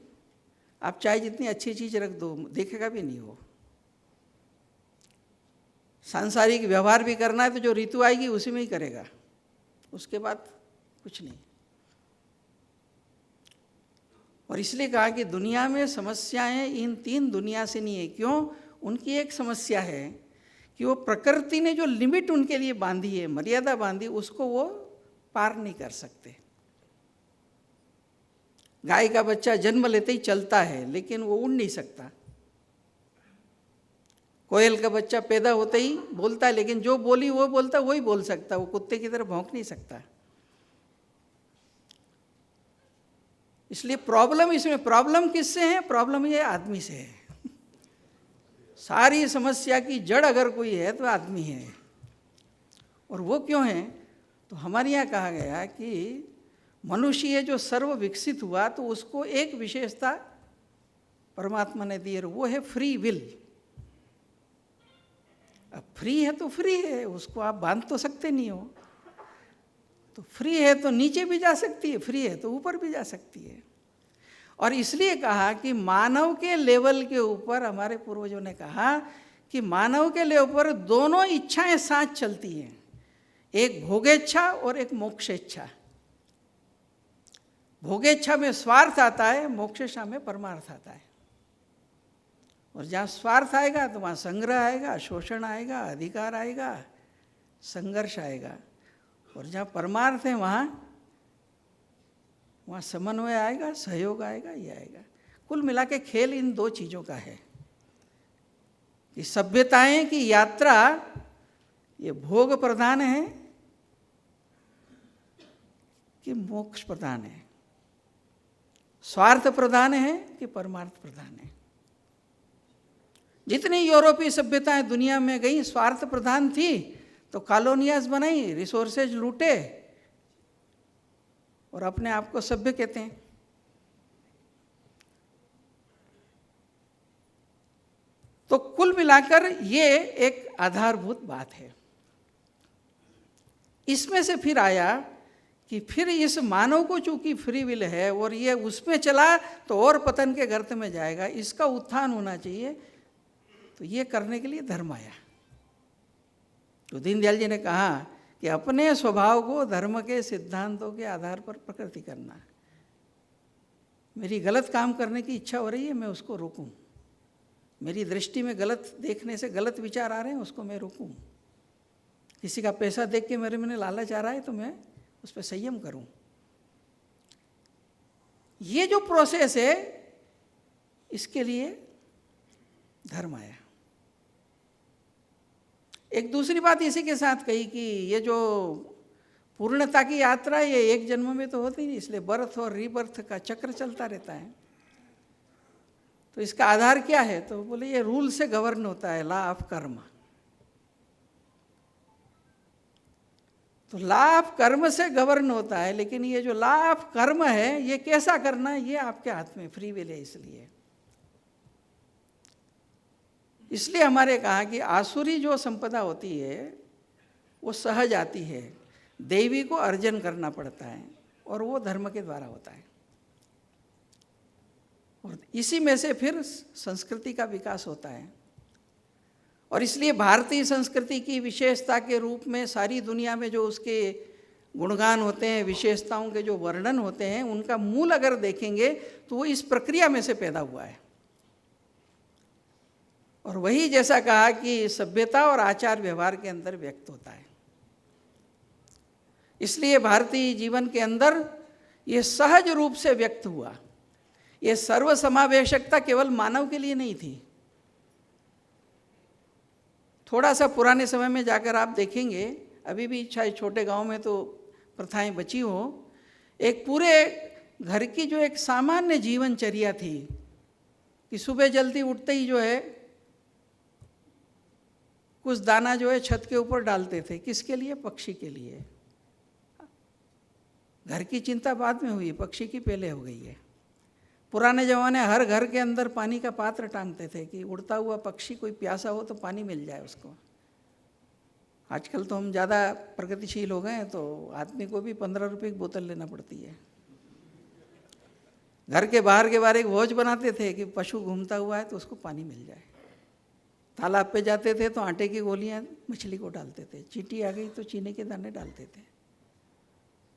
आप चाहे जितनी अच्छी चीज़ रख दो देखेगा भी नहीं वो। सांसारिक व्यवहार भी करना है तो जो ऋतु आएगी उसी में ही करेगा, उसके बाद कुछ नहीं। और इसलिए कहा कि दुनिया में समस्याएं इन तीन दुनिया से नहीं है। क्यों? उनकी एक समस्या है कि वो प्रकृति ने जो लिमिट उनके लिए बांधी है, मर्यादा बांधी, उसको वो पार नहीं कर सकते। गाय का बच्चा जन्म लेते ही चलता है लेकिन वो उड़ नहीं सकता। कोयल का बच्चा पैदा होते ही बोलता है लेकिन जो बोली वो बोलता वही बोल सकता, वो कुत्ते की तरह भौंक नहीं सकता। इसलिए प्रॉब्लम इसमें, प्रॉब्लम किससे है? प्रॉब्लम ये आदमी से है। सारी समस्या की जड़ अगर कोई है तो आदमी है। और वो क्यों है? तो हमारे यहाँ कहा गया कि मनुष्य जो सर्व विकसित हुआ तो उसको एक विशेषता परमात्मा ने दी है, वो है फ्री विल। अब फ्री है तो फ्री है, उसको आप बांध तो सकते नहीं हो। तो फ्री है तो नीचे भी जा सकती है, फ्री है तो ऊपर भी जा सकती है। और इसलिए कहा कि मानव के लेवल के ऊपर, हमारे पूर्वजों ने कहा कि मानव के लेवल पर दोनों इच्छाएं साथ चलती हैं, एक भोगेच्छा और एक मोक्षेच्छा। भोगेच्छा में स्वार्थ आता है, मोक्षेच्छा में परमार्थ आता है। और जहाँ स्वार्थ आएगा तो वहाँ संग्रह आएगा, शोषण आएगा, अधिकार आएगा, संघर्ष आएगा। और जहाँ परमार्थ है वहाँ समन्वय आएगा, सहयोग आएगा, ये आएगा। कुल मिला के खेल इन दो चीज़ों का है कि सभ्यताएं की यात्रा ये भोग प्रधान है कि मोक्ष प्रधान है, स्वार्थ प्रधान है कि परमार्थ प्रधान है। जितनी यूरोपीय सभ्यताएं दुनिया में गई स्वार्थ प्रधान थी तो कॉलोनियाज बनाई, रिसोर्सेज लूटे और अपने आप को सभ्य कहते हैं। तो कुल मिलाकर ये एक आधारभूत बात है। इसमें से फिर आया कि फिर इस मानव को चूंकि फ्री विल है और ये उसमें चला तो और पतन के गर्त में जाएगा, इसका उत्थान होना चाहिए। तो ये करने के लिए धर्म आया। तो दीनदयाल जी ने कहा कि अपने स्वभाव को धर्म के सिद्धांतों के आधार पर प्रकृति करना। मेरी गलत काम करने की इच्छा हो रही है, मैं उसको रोकूं। मेरी दृष्टि में गलत देखने से गलत विचार आ रहे हैं, उसको मैं रोकूं। किसी का पैसा देख के मेरे में लालच आ रहा है तो मैं उस पर संयम करूं। ये जो प्रोसेस है, इसके लिए धर्म आया। एक दूसरी बात इसी के साथ कही कि ये जो पूर्णता की यात्रा है, ये एक जन्म में तो होती नहीं, इसलिए बर्थ और रीबर्थ का चक्र चलता रहता है। तो इसका आधार क्या है? तो बोले ये रूल से गवर्न होता है, लॉ ऑफ कर्म। तो लॉ ऑफ कर्म से गवर्न होता है, लेकिन ये जो लॉ ऑफ कर्म है, ये कैसा करना है, ये आपके हाथ में, फ्री विल है। इसलिए हमारे कहा कि आसुरी जो संपदा होती है वो सहज आती है, देवी को अर्जन करना पड़ता है, और वो धर्म के द्वारा होता है। और इसी में से फिर संस्कृति का विकास होता है। और इसलिए भारतीय संस्कृति की विशेषता के रूप में सारी दुनिया में जो उसके गुणगान होते हैं, विशेषताओं के जो वर्णन होते हैं, उनका मूल अगर देखेंगे तो वो इस प्रक्रिया में से पैदा हुआ है। और वही जैसा कहा कि सभ्यता और आचार व्यवहार के अंदर व्यक्त होता है। इसलिए भारतीय जीवन के अंदर ये सहज रूप से व्यक्त हुआ। ये सर्वसमावेशकता केवल मानव के लिए नहीं थी। थोड़ा सा पुराने समय में जाकर आप देखेंगे, अभी भी चाहे छोटे गांव में तो प्रथाएं बची हो, एक पूरे घर की जो एक सामान्य जीवनचर्या थी कि सुबह जल्दी उठते ही जो है कुछ दाना जो है छत के ऊपर डालते थे। किसके लिए? पक्षी के लिए। घर की चिंता बाद में हुई, पक्षी की पहले हो गई है। पुराने ज़माने हर घर के अंदर पानी का पात्र टांगते थे कि उड़ता हुआ पक्षी कोई प्यासा हो तो पानी मिल जाए उसको। आजकल तो हम ज़्यादा प्रगतिशील हो गए हैं, तो आदमी को भी 15 रुपये की बोतल लेना पड़ती है। घर के बाहर एक भोज बनाते थे कि पशु घूमता हुआ है तो उसको पानी मिल जाए। तालाब पे जाते थे तो आटे की गोलियां मछली को डालते थे, चींटी आ गई तो चीनी के दाने डालते थे।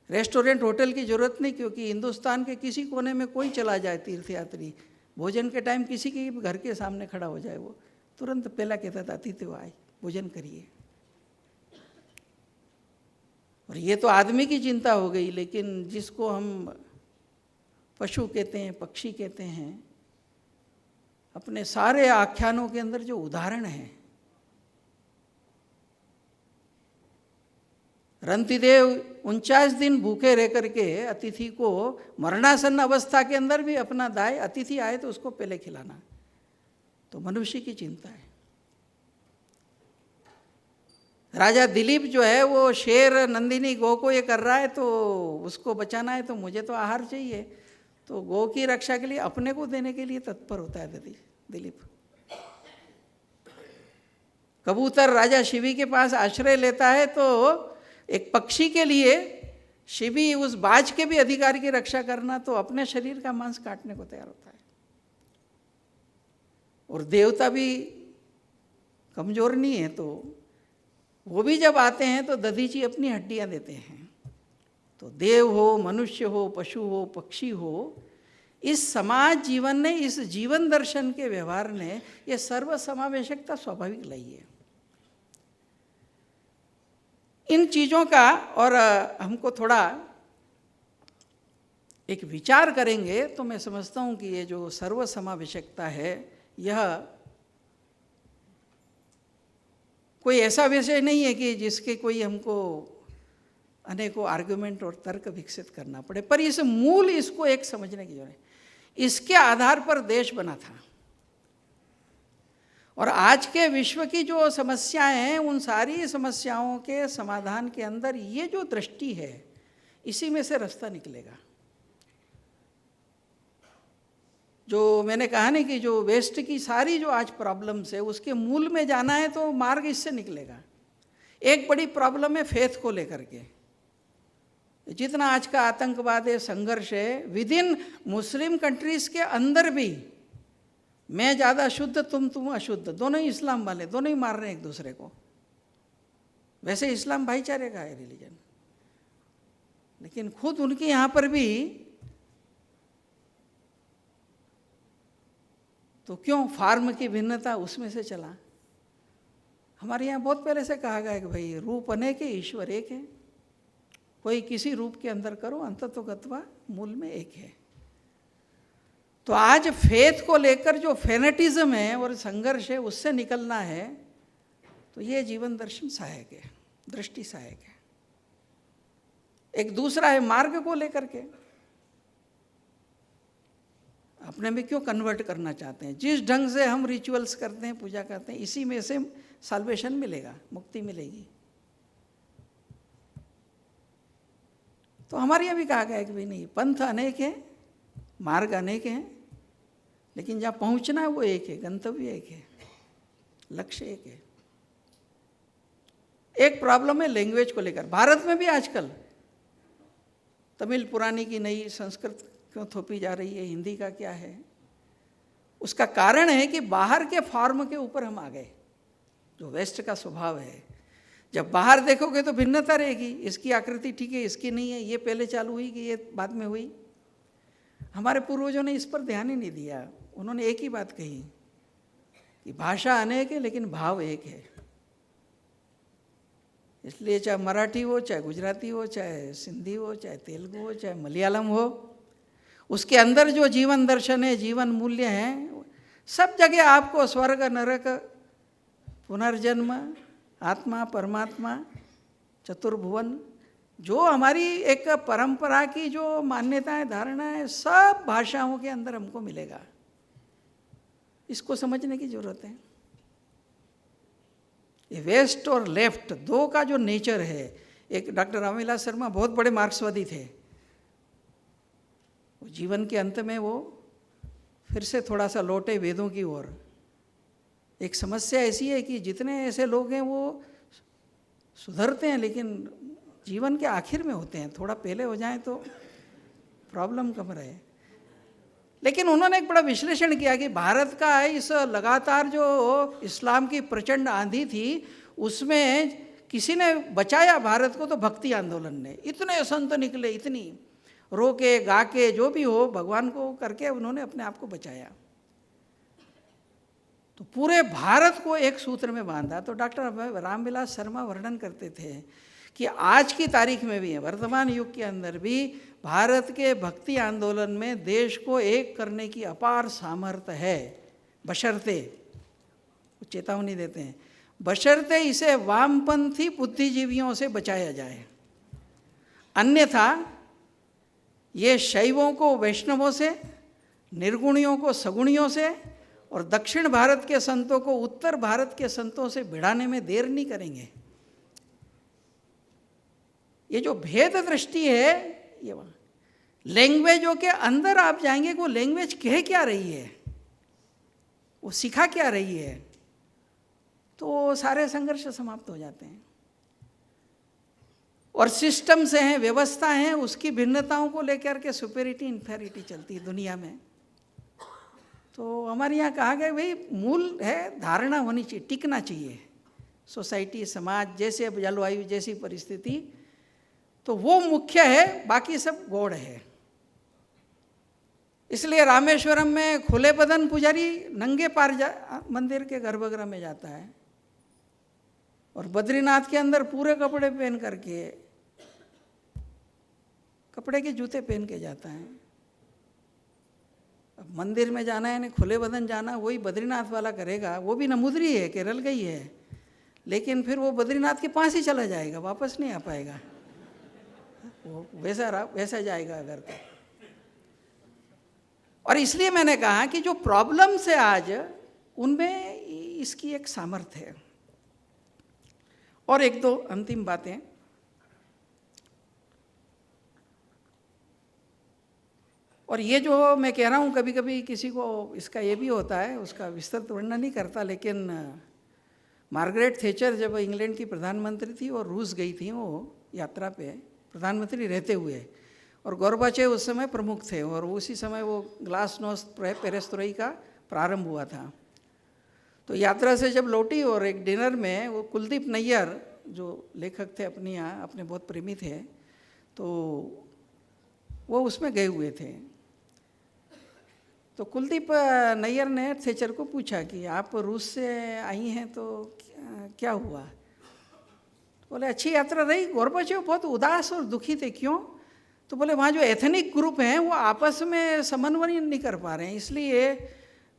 रेस्टोरेंट होटल की ज़रूरत नहीं, क्योंकि हिंदुस्तान के किसी कोने में कोई चला जाए तीर्थयात्री, भोजन के टाइम किसी के घर के सामने खड़ा हो जाए, वो तुरंत पहला कहता था अतिथि आए, भोजन करिए। और ये तो आदमी की चिंता हो गई, लेकिन जिसको हम पशु कहते हैं, पक्षी कहते हैं, अपने सारे आख्यानों के अंदर जो उदाहरण है, रंतिदेव 49 दिन भूखे रह करके अतिथि को मरणासन्न अवस्था के अंदर भी अपना दाय, अतिथि आए तो उसको पहले खिलाना, तो मनुष्य की चिंता है। राजा दिलीप जो है वो शेर नंदिनी गौ को ये कर रहा है तो उसको बचाना है, तो मुझे तो आहार चाहिए, तो गौ की रक्षा के लिए अपने को देने के लिए तत्पर होता है दिलीप। कबूतर राजा शिवी के पास आश्रय लेता है तो एक पक्षी के लिए शिवी उस बाज के भी अधिकार की रक्षा करना, तो अपने शरीर का मांस काटने को तैयार होता है। और देवता भी कमजोर नहीं है, तो वो भी जब आते हैं तो दधीची अपनी हड्डियां देते हैं। तो देव हो, मनुष्य हो, पशु हो, पक्षी हो, इस समाज जीवन ने, इस जीवन दर्शन के व्यवहार ने ये सर्वसमावेशकता स्वाभाविक लाई है। इन चीज़ों का और हमको थोड़ा एक विचार करेंगे तो मैं समझता हूँ कि ये जो सर्वसमावेशकता है, यह कोई ऐसा विषय नहीं है कि जिसके कोई हमको अनेकों आर्गुमेंट और तर्क विकसित करना पड़े, पर इस मूल इसको एक समझने की जरूरत है। इसके आधार पर देश बना था, और आज के विश्व की जो समस्याएं हैं, उन सारी समस्याओं के समाधान के अंदर ये जो दृष्टि है, इसी में से रास्ता निकलेगा। जो मैंने कहा ना कि जो वेस्ट की सारी जो आज प्रॉब्लम्स है उसके मूल में जाना है तो मार्ग इससे निकलेगा। एक बड़ी प्रॉब्लम है फेथ को लेकर के, जितना आज का आतंकवाद है, संघर्ष है, विद इन मुस्लिम कंट्रीज के अंदर भी मैं ज़्यादा शुद्ध तुम अशुद्ध, दोनों ही इस्लाम वाले, दोनों ही मार रहे हैं एक दूसरे को। वैसे इस्लाम भाईचारे का है रिलीजन, लेकिन खुद उनके यहाँ पर भी तो क्यों फार्म की भिन्नता उसमें से चला। हमारे यहाँ बहुत पहले से कहा गया है कि भाई रूप अनेक है, ईश्वर एक है, कोई किसी रूप के अंदर करो, अंततोगत्वा मूल में एक है। तो आज फेथ को लेकर जो फेनेटिज्म है और संघर्ष है उससे निकलना है, तो ये जीवन दर्शन सहायक है, दृष्टि सहायक है। एक दूसरा है मार्ग को लेकर के, अपने में क्यों कन्वर्ट करना चाहते हैं। जिस ढंग से हम रिचुअल्स करते हैं, पूजा करते हैं, इसी में से साल्वेशन मिलेगा, मुक्ति मिलेगी। तो हमारे यहाँ भी कहा गया है कि भाई नहीं, पंथ अनेक है, मार्ग अनेक हैं, लेकिन जहाँ पहुँचना है वो एक है, गंतव्य एक है, लक्ष्य एक है। एक प्रॉब्लम है लैंग्वेज को लेकर। भारत में भी आजकल तमिल पुरानी की नई, संस्कृत क्यों थोपी जा रही है, हिंदी का क्या है। उसका कारण है कि बाहर के फॉर्म के ऊपर हम आ गए, जो वेस्ट का स्वभाव है। जब बाहर देखोगे तो भिन्नता रहेगी, इसकी आकृति ठीक है, इसकी नहीं है, ये पहले चालू हुई कि ये बाद में हुई। हमारे पूर्वजों ने इस पर ध्यान ही नहीं दिया। उन्होंने एक ही बात कही कि भाषा अनेक है लेकिन भाव एक है। इसलिए चाहे मराठी हो, चाहे गुजराती हो, चाहे सिंधी हो, चाहे तेलुगु हो, चाहे मलयालम हो, उसके अंदर जो जीवन दर्शन है, जीवन मूल्य हैं, सब जगह आपको स्वर्ग नरक, पुनर्जन्म, आत्मा परमात्मा, चतुर्भुवन, जो हमारी एक परंपरा की जो मान्यताएं, धारणा है, सब भाषाओं के अंदर हमको मिलेगा। इसको समझने की जरूरत है। ये वेस्ट और लेफ्ट दो का जो नेचर है, एक डॉक्टर रामविलास शर्मा बहुत बड़े मार्क्सवादी थे। जीवन के अंत में वो फिर से थोड़ा सा लौटे वेदों की ओर। एक समस्या ऐसी है कि जितने ऐसे लोग हैं वो सुधरते हैं, लेकिन जीवन के आखिर में होते हैं, थोड़ा पहले हो जाए तो प्रॉब्लम कम रहे। लेकिन उन्होंने एक बड़ा विश्लेषण किया कि भारत का इस लगातार जो इस्लाम की प्रचंड आंधी थी, उसमें किसी ने बचाया भारत को तो भक्ति आंदोलन ने। इतने संत निकले, इतनी रो के गा के जो भी हो, भगवान को करके उन्होंने अपने आप को बचाया। तो पूरे भारत को एक सूत्र में बांधा। तो डॉक्टर रामविलास शर्मा वर्णन करते थे कि आज की तारीख में भी है, वर्तमान युग के अंदर भी भारत के भक्ति आंदोलन में देश को एक करने की अपार सामर्थ्य है, बशर्ते, चेतावनी देते हैं, बशर्ते इसे वामपंथी बुद्धिजीवियों से बचाया जाए। अन्यथा ये शैवों को वैष्णवों से, निर्गुणियों को सगुणियों से और दक्षिण भारत के संतों को उत्तर भारत के संतों से भिड़ाने में देर नहीं करेंगे। ये जो भेद दृष्टि है, ये वहाँ लैंग्वेजों के अंदर आप जाएंगे, वो लैंग्वेज कह क्या रही है, वो सिखा क्या रही है, तो सारे संघर्ष समाप्त हो जाते हैं। और सिस्टम से हैं, व्यवस्था है, उसकी भिन्नताओं को लेकर के सुपेरिटी इन्फेरिटी चलती है दुनिया में। तो हमारे यहाँ कहा गया भाई मूल है, धारणा होनी चाहिए, टिकना चाहिए। सोसाइटी, समाज, जैसे जलवायु, जैसी परिस्थिति, तो वो मुख्य है, बाकी सब गौड़ है। इसलिए रामेश्वरम में खुले बदन पुजारी नंगे पार मंदिर के गर्भगृह में जाता है, और बद्रीनाथ के अंदर पूरे कपड़े पहन करके, कपड़े के जूते पहन के जाता है। अब मंदिर में जाना है, खुले बदन जाना, वही बद्रीनाथ वाला करेगा। वो भी नमुद्री है, केरल का ही है, लेकिन फिर वो बद्रीनाथ के पास ही चला जाएगा, वापस नहीं आ पाएगा। वो वैसा जाएगा अगर तो। और इसलिए मैंने कहा कि जो प्रॉब्लम्स है आज, उनमें इसकी एक सामर्थ्य है। और एक दो अंतिम बातें। और ये जो मैं कह रहा हूँ, कभी कभी किसी को इसका ये भी होता है, उसका विस्तृत वर्णन नहीं करता, लेकिन मार्गरेट थैचर जब इंग्लैंड की प्रधानमंत्री थी और रूस गई थी वो यात्रा पे प्रधानमंत्री रहते हुए, और गोर्बाचेव उस समय प्रमुख थे, और उसी समय वो ग्लासनोस्ट पेरेस्त्रोई का प्रारंभ हुआ था। तो यात्रा से जब लौटी और एक डिनर में वो कुलदीप नैयर जो लेखक थे अपने यहाँ, अपने बहुत प्रेमी थे, तो वो उसमें गए हुए थे। तो कुलदीप नैयर ने थैचर को पूछा कि आप रूस से आई हैं तो क्या हुआ? तो बोले अच्छी यात्रा रही। गोर्बाचेव बहुत उदास और दुखी थे। क्यों? तो बोले वहाँ जो एथनिक ग्रुप हैं वो आपस में समन्वय नहीं कर पा रहे हैं, इसलिए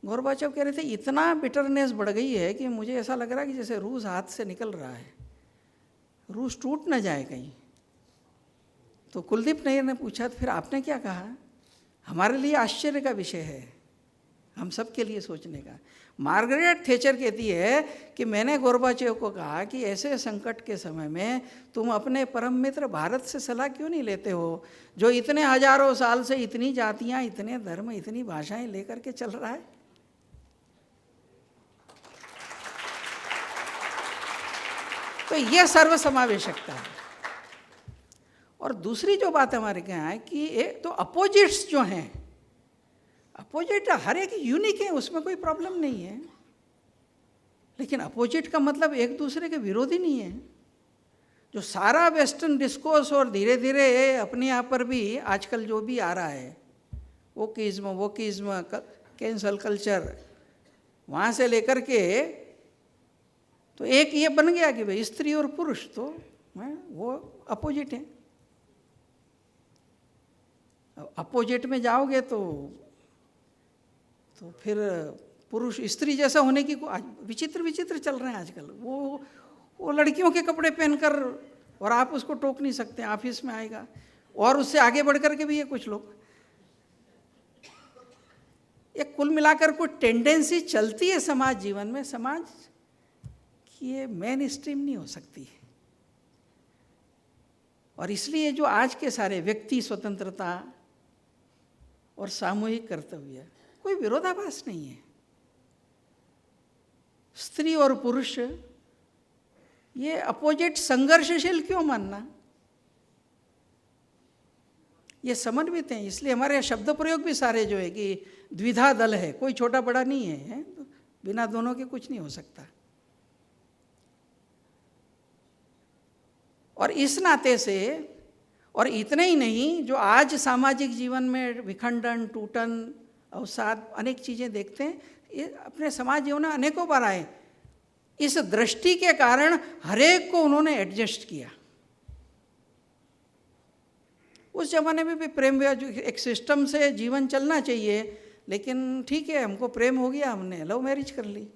गोर्बाचेव कह रहे थे इतना बिटरनेस बढ़ गई है कि मुझे ऐसा लग रहा है कि जैसे रूस हाथ से निकल रहा है, रूस टूट ना जाए कहीं। तो कुलदीप नैयर ने पूछा तो फिर आपने क्या कहा? हमारे लिए आश्चर्य का विषय है, हम सब के लिए सोचने का। मार्गरेट थैचर कहती है कि मैंने गोर्बाचेव को कहा कि ऐसे संकट के समय में तुम अपने परम मित्र भारत से सलाह क्यों नहीं लेते हो, जो इतने हजारों साल से इतनी जातियां, इतने धर्म, इतनी भाषाएं लेकर के चल रहा है। तो यह सर्वसमावेशकता है। और दूसरी जो बात हमारे यहाँ है कि एक तो अपोजिट्स जो हैं, अपोजिट हर एक यूनिक है, उसमें कोई प्रॉब्लम नहीं है, लेकिन अपोजिट का मतलब एक दूसरे के विरोधी नहीं है। जो सारा वेस्टर्न डिस्कोर्स और धीरे धीरे अपने यहाँ पर भी आजकल जो भी आ रहा है, वोकिज्म, कैंसल कल्चर, वहाँ से लेकर के तो एक ये बन गया कि भाई स्त्री और पुरुष तो वो अपोजिट है। अपोजिट में जाओगे तो फिर पुरुष स्त्री जैसा होने की विचित्र विचित्र चल रहे हैं आजकल। वो लड़कियों के कपड़े पहनकर, और आप उसको टोक नहीं सकते, ऑफिस में आएगा। और उससे आगे बढ़ कर के भी है कुछ लोग। ये कुल मिलाकर कोई टेंडेंसी चलती है समाज जीवन में, समाज की ये मेन स्ट्रीम नहीं हो सकती। और इसलिए जो आज के सारे व्यक्ति स्वतंत्रता और सामूहिक कर्तव्य, कोई विरोधाभास नहीं है। स्त्री और पुरुष ये अपोजिट संघर्षशील क्यों मानना? ये समन्वित हैं। इसलिए हमारे शब्द प्रयोग भी सारे जो है कि द्विधा दल है, कोई छोटा बड़ा नहीं है, तो बिना दोनों के कुछ नहीं हो सकता। और इस नाते से, और इतने ही नहीं, जो आज सामाजिक जीवन में विखंडन, टूटन, अवसाद, अनेक चीज़ें देखते हैं, ये अपने समाज जीवन में अनेकों बार आए। इस दृष्टि के कारण हरेक को उन्होंने एडजस्ट किया। उस जमाने में भी प्रेम एक सिस्टम से जीवन चलना चाहिए, लेकिन ठीक है, हमको प्रेम हो गया, हमने लव मैरिज कर ली,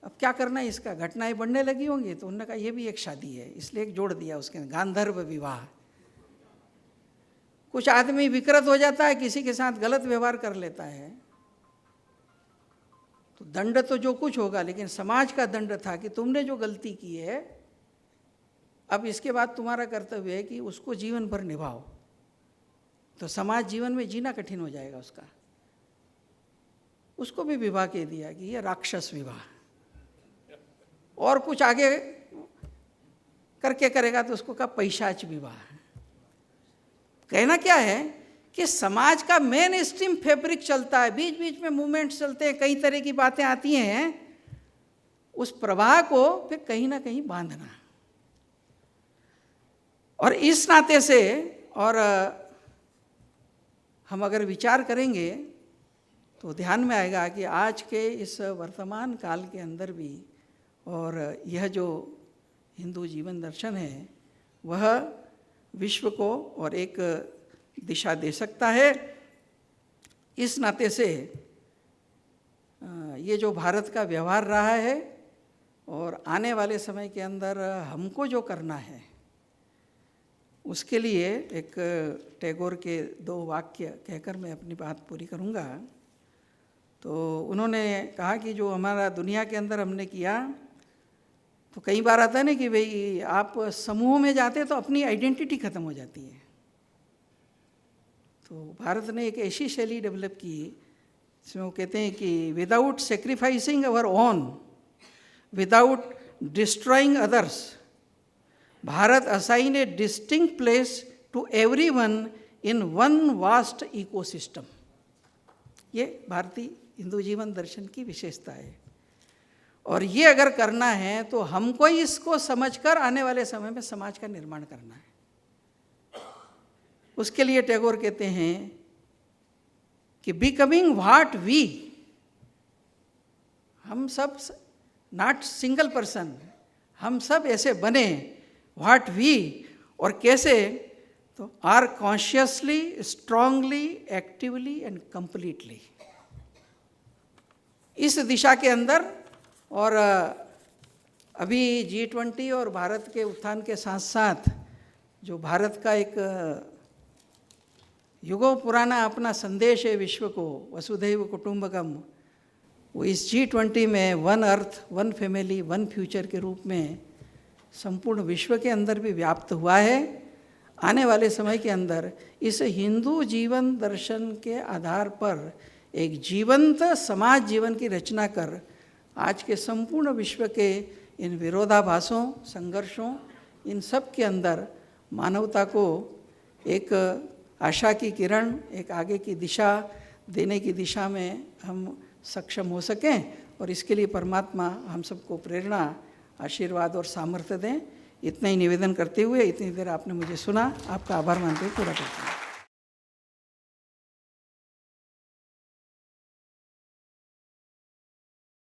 अब क्या करना है इसका, घटनाएं बढ़ने लगी होंगी, तो उन्होंने कहा ये भी एक शादी है, इसलिए एक जोड़ दिया उसके गांधर्व विवाह। कुछ आदमी विकृत हो जाता है, किसी के साथ गलत व्यवहार कर लेता है, तो दंड तो जो कुछ होगा, लेकिन समाज का दंड था कि तुमने जो गलती की है, अब इसके बाद तुम्हारा कर्तव्य है कि उसको जीवन भर निभाओ। तो समाज जीवन में जीना कठिन हो जाएगा उसका। उसको भी विवाह कह दिया कि ये राक्षस विवाह, और कुछ आगे करके करेगा तो उसको कहा पैशाच विवाह। कहना क्या है कि समाज का मेन स्ट्रीम फैब्रिक चलता है, बीच बीच में मूवमेंट्स चलते हैं, कई तरह की बातें आती हैं, उस प्रवाह को फिर कहीं ना कहीं बांधना। और इस नाते से, और हम अगर विचार करेंगे तो ध्यान में आएगा कि आज के इस वर्तमान काल के अंदर भी, और यह जो हिंदू जीवन दर्शन है वह विश्व को और एक दिशा दे सकता है। इस नाते से ये जो भारत का व्यवहार रहा है, और आने वाले समय के अंदर हमको जो करना है, उसके लिए एक टैगोर के 2 वाक्य कहकर मैं अपनी बात पूरी करूँगा। तो उन्होंने कहा कि जो हमारा दुनिया के अंदर हमने किया, तो कई बार आता है ना कि भाई आप समूह में जाते तो अपनी आइडेंटिटी खत्म हो जाती है। तो भारत ने एक ऐसी शैली डेवलप की जिसमें वो कहते हैं कि without sacrificing our own, without destroying others, Bharat assign a distinct place to everyone in one vast ecosystem. ये भारतीय हिंदू जीवन दर्शन की विशेषता है। और ये अगर करना है तो हमको ही इसको समझकर आने वाले समय में समाज का निर्माण करना है। उसके लिए टैगोर कहते हैं कि बिकमिंग व्हाट वी, हम सब नॉट सिंगल पर्सन, हम सब ऐसे बने व्हाट वी, और कैसे, तो are consciously, strongly, actively and completely, इस दिशा के अंदर। और अभी G20 और भारत के उत्थान के साथ साथ जो भारत का एक युगों पुराना अपना संदेश है विश्व को, वसुधैव कुटुंबकम, वो इस G20 में one earth, one family, one future के रूप में संपूर्ण विश्व के अंदर भी व्याप्त हुआ है। आने वाले समय के अंदर इस हिंदू जीवन दर्शन के आधार पर एक जीवंत समाज जीवन की रचना कर आज के संपूर्ण विश्व के इन विरोधाभासों, संघर्षों, इन सब के अंदर मानवता को एक आशा की किरण, एक आगे की दिशा देने की दिशा में हम सक्षम हो सकें। और इसके लिए परमात्मा हम सबको प्रेरणा, आशीर्वाद और सामर्थ्य दें। इतना ही निवेदन करते हुए इतनी देर आपने मुझे सुना, आपका आभार मानते हुए पूरा करता हूँ।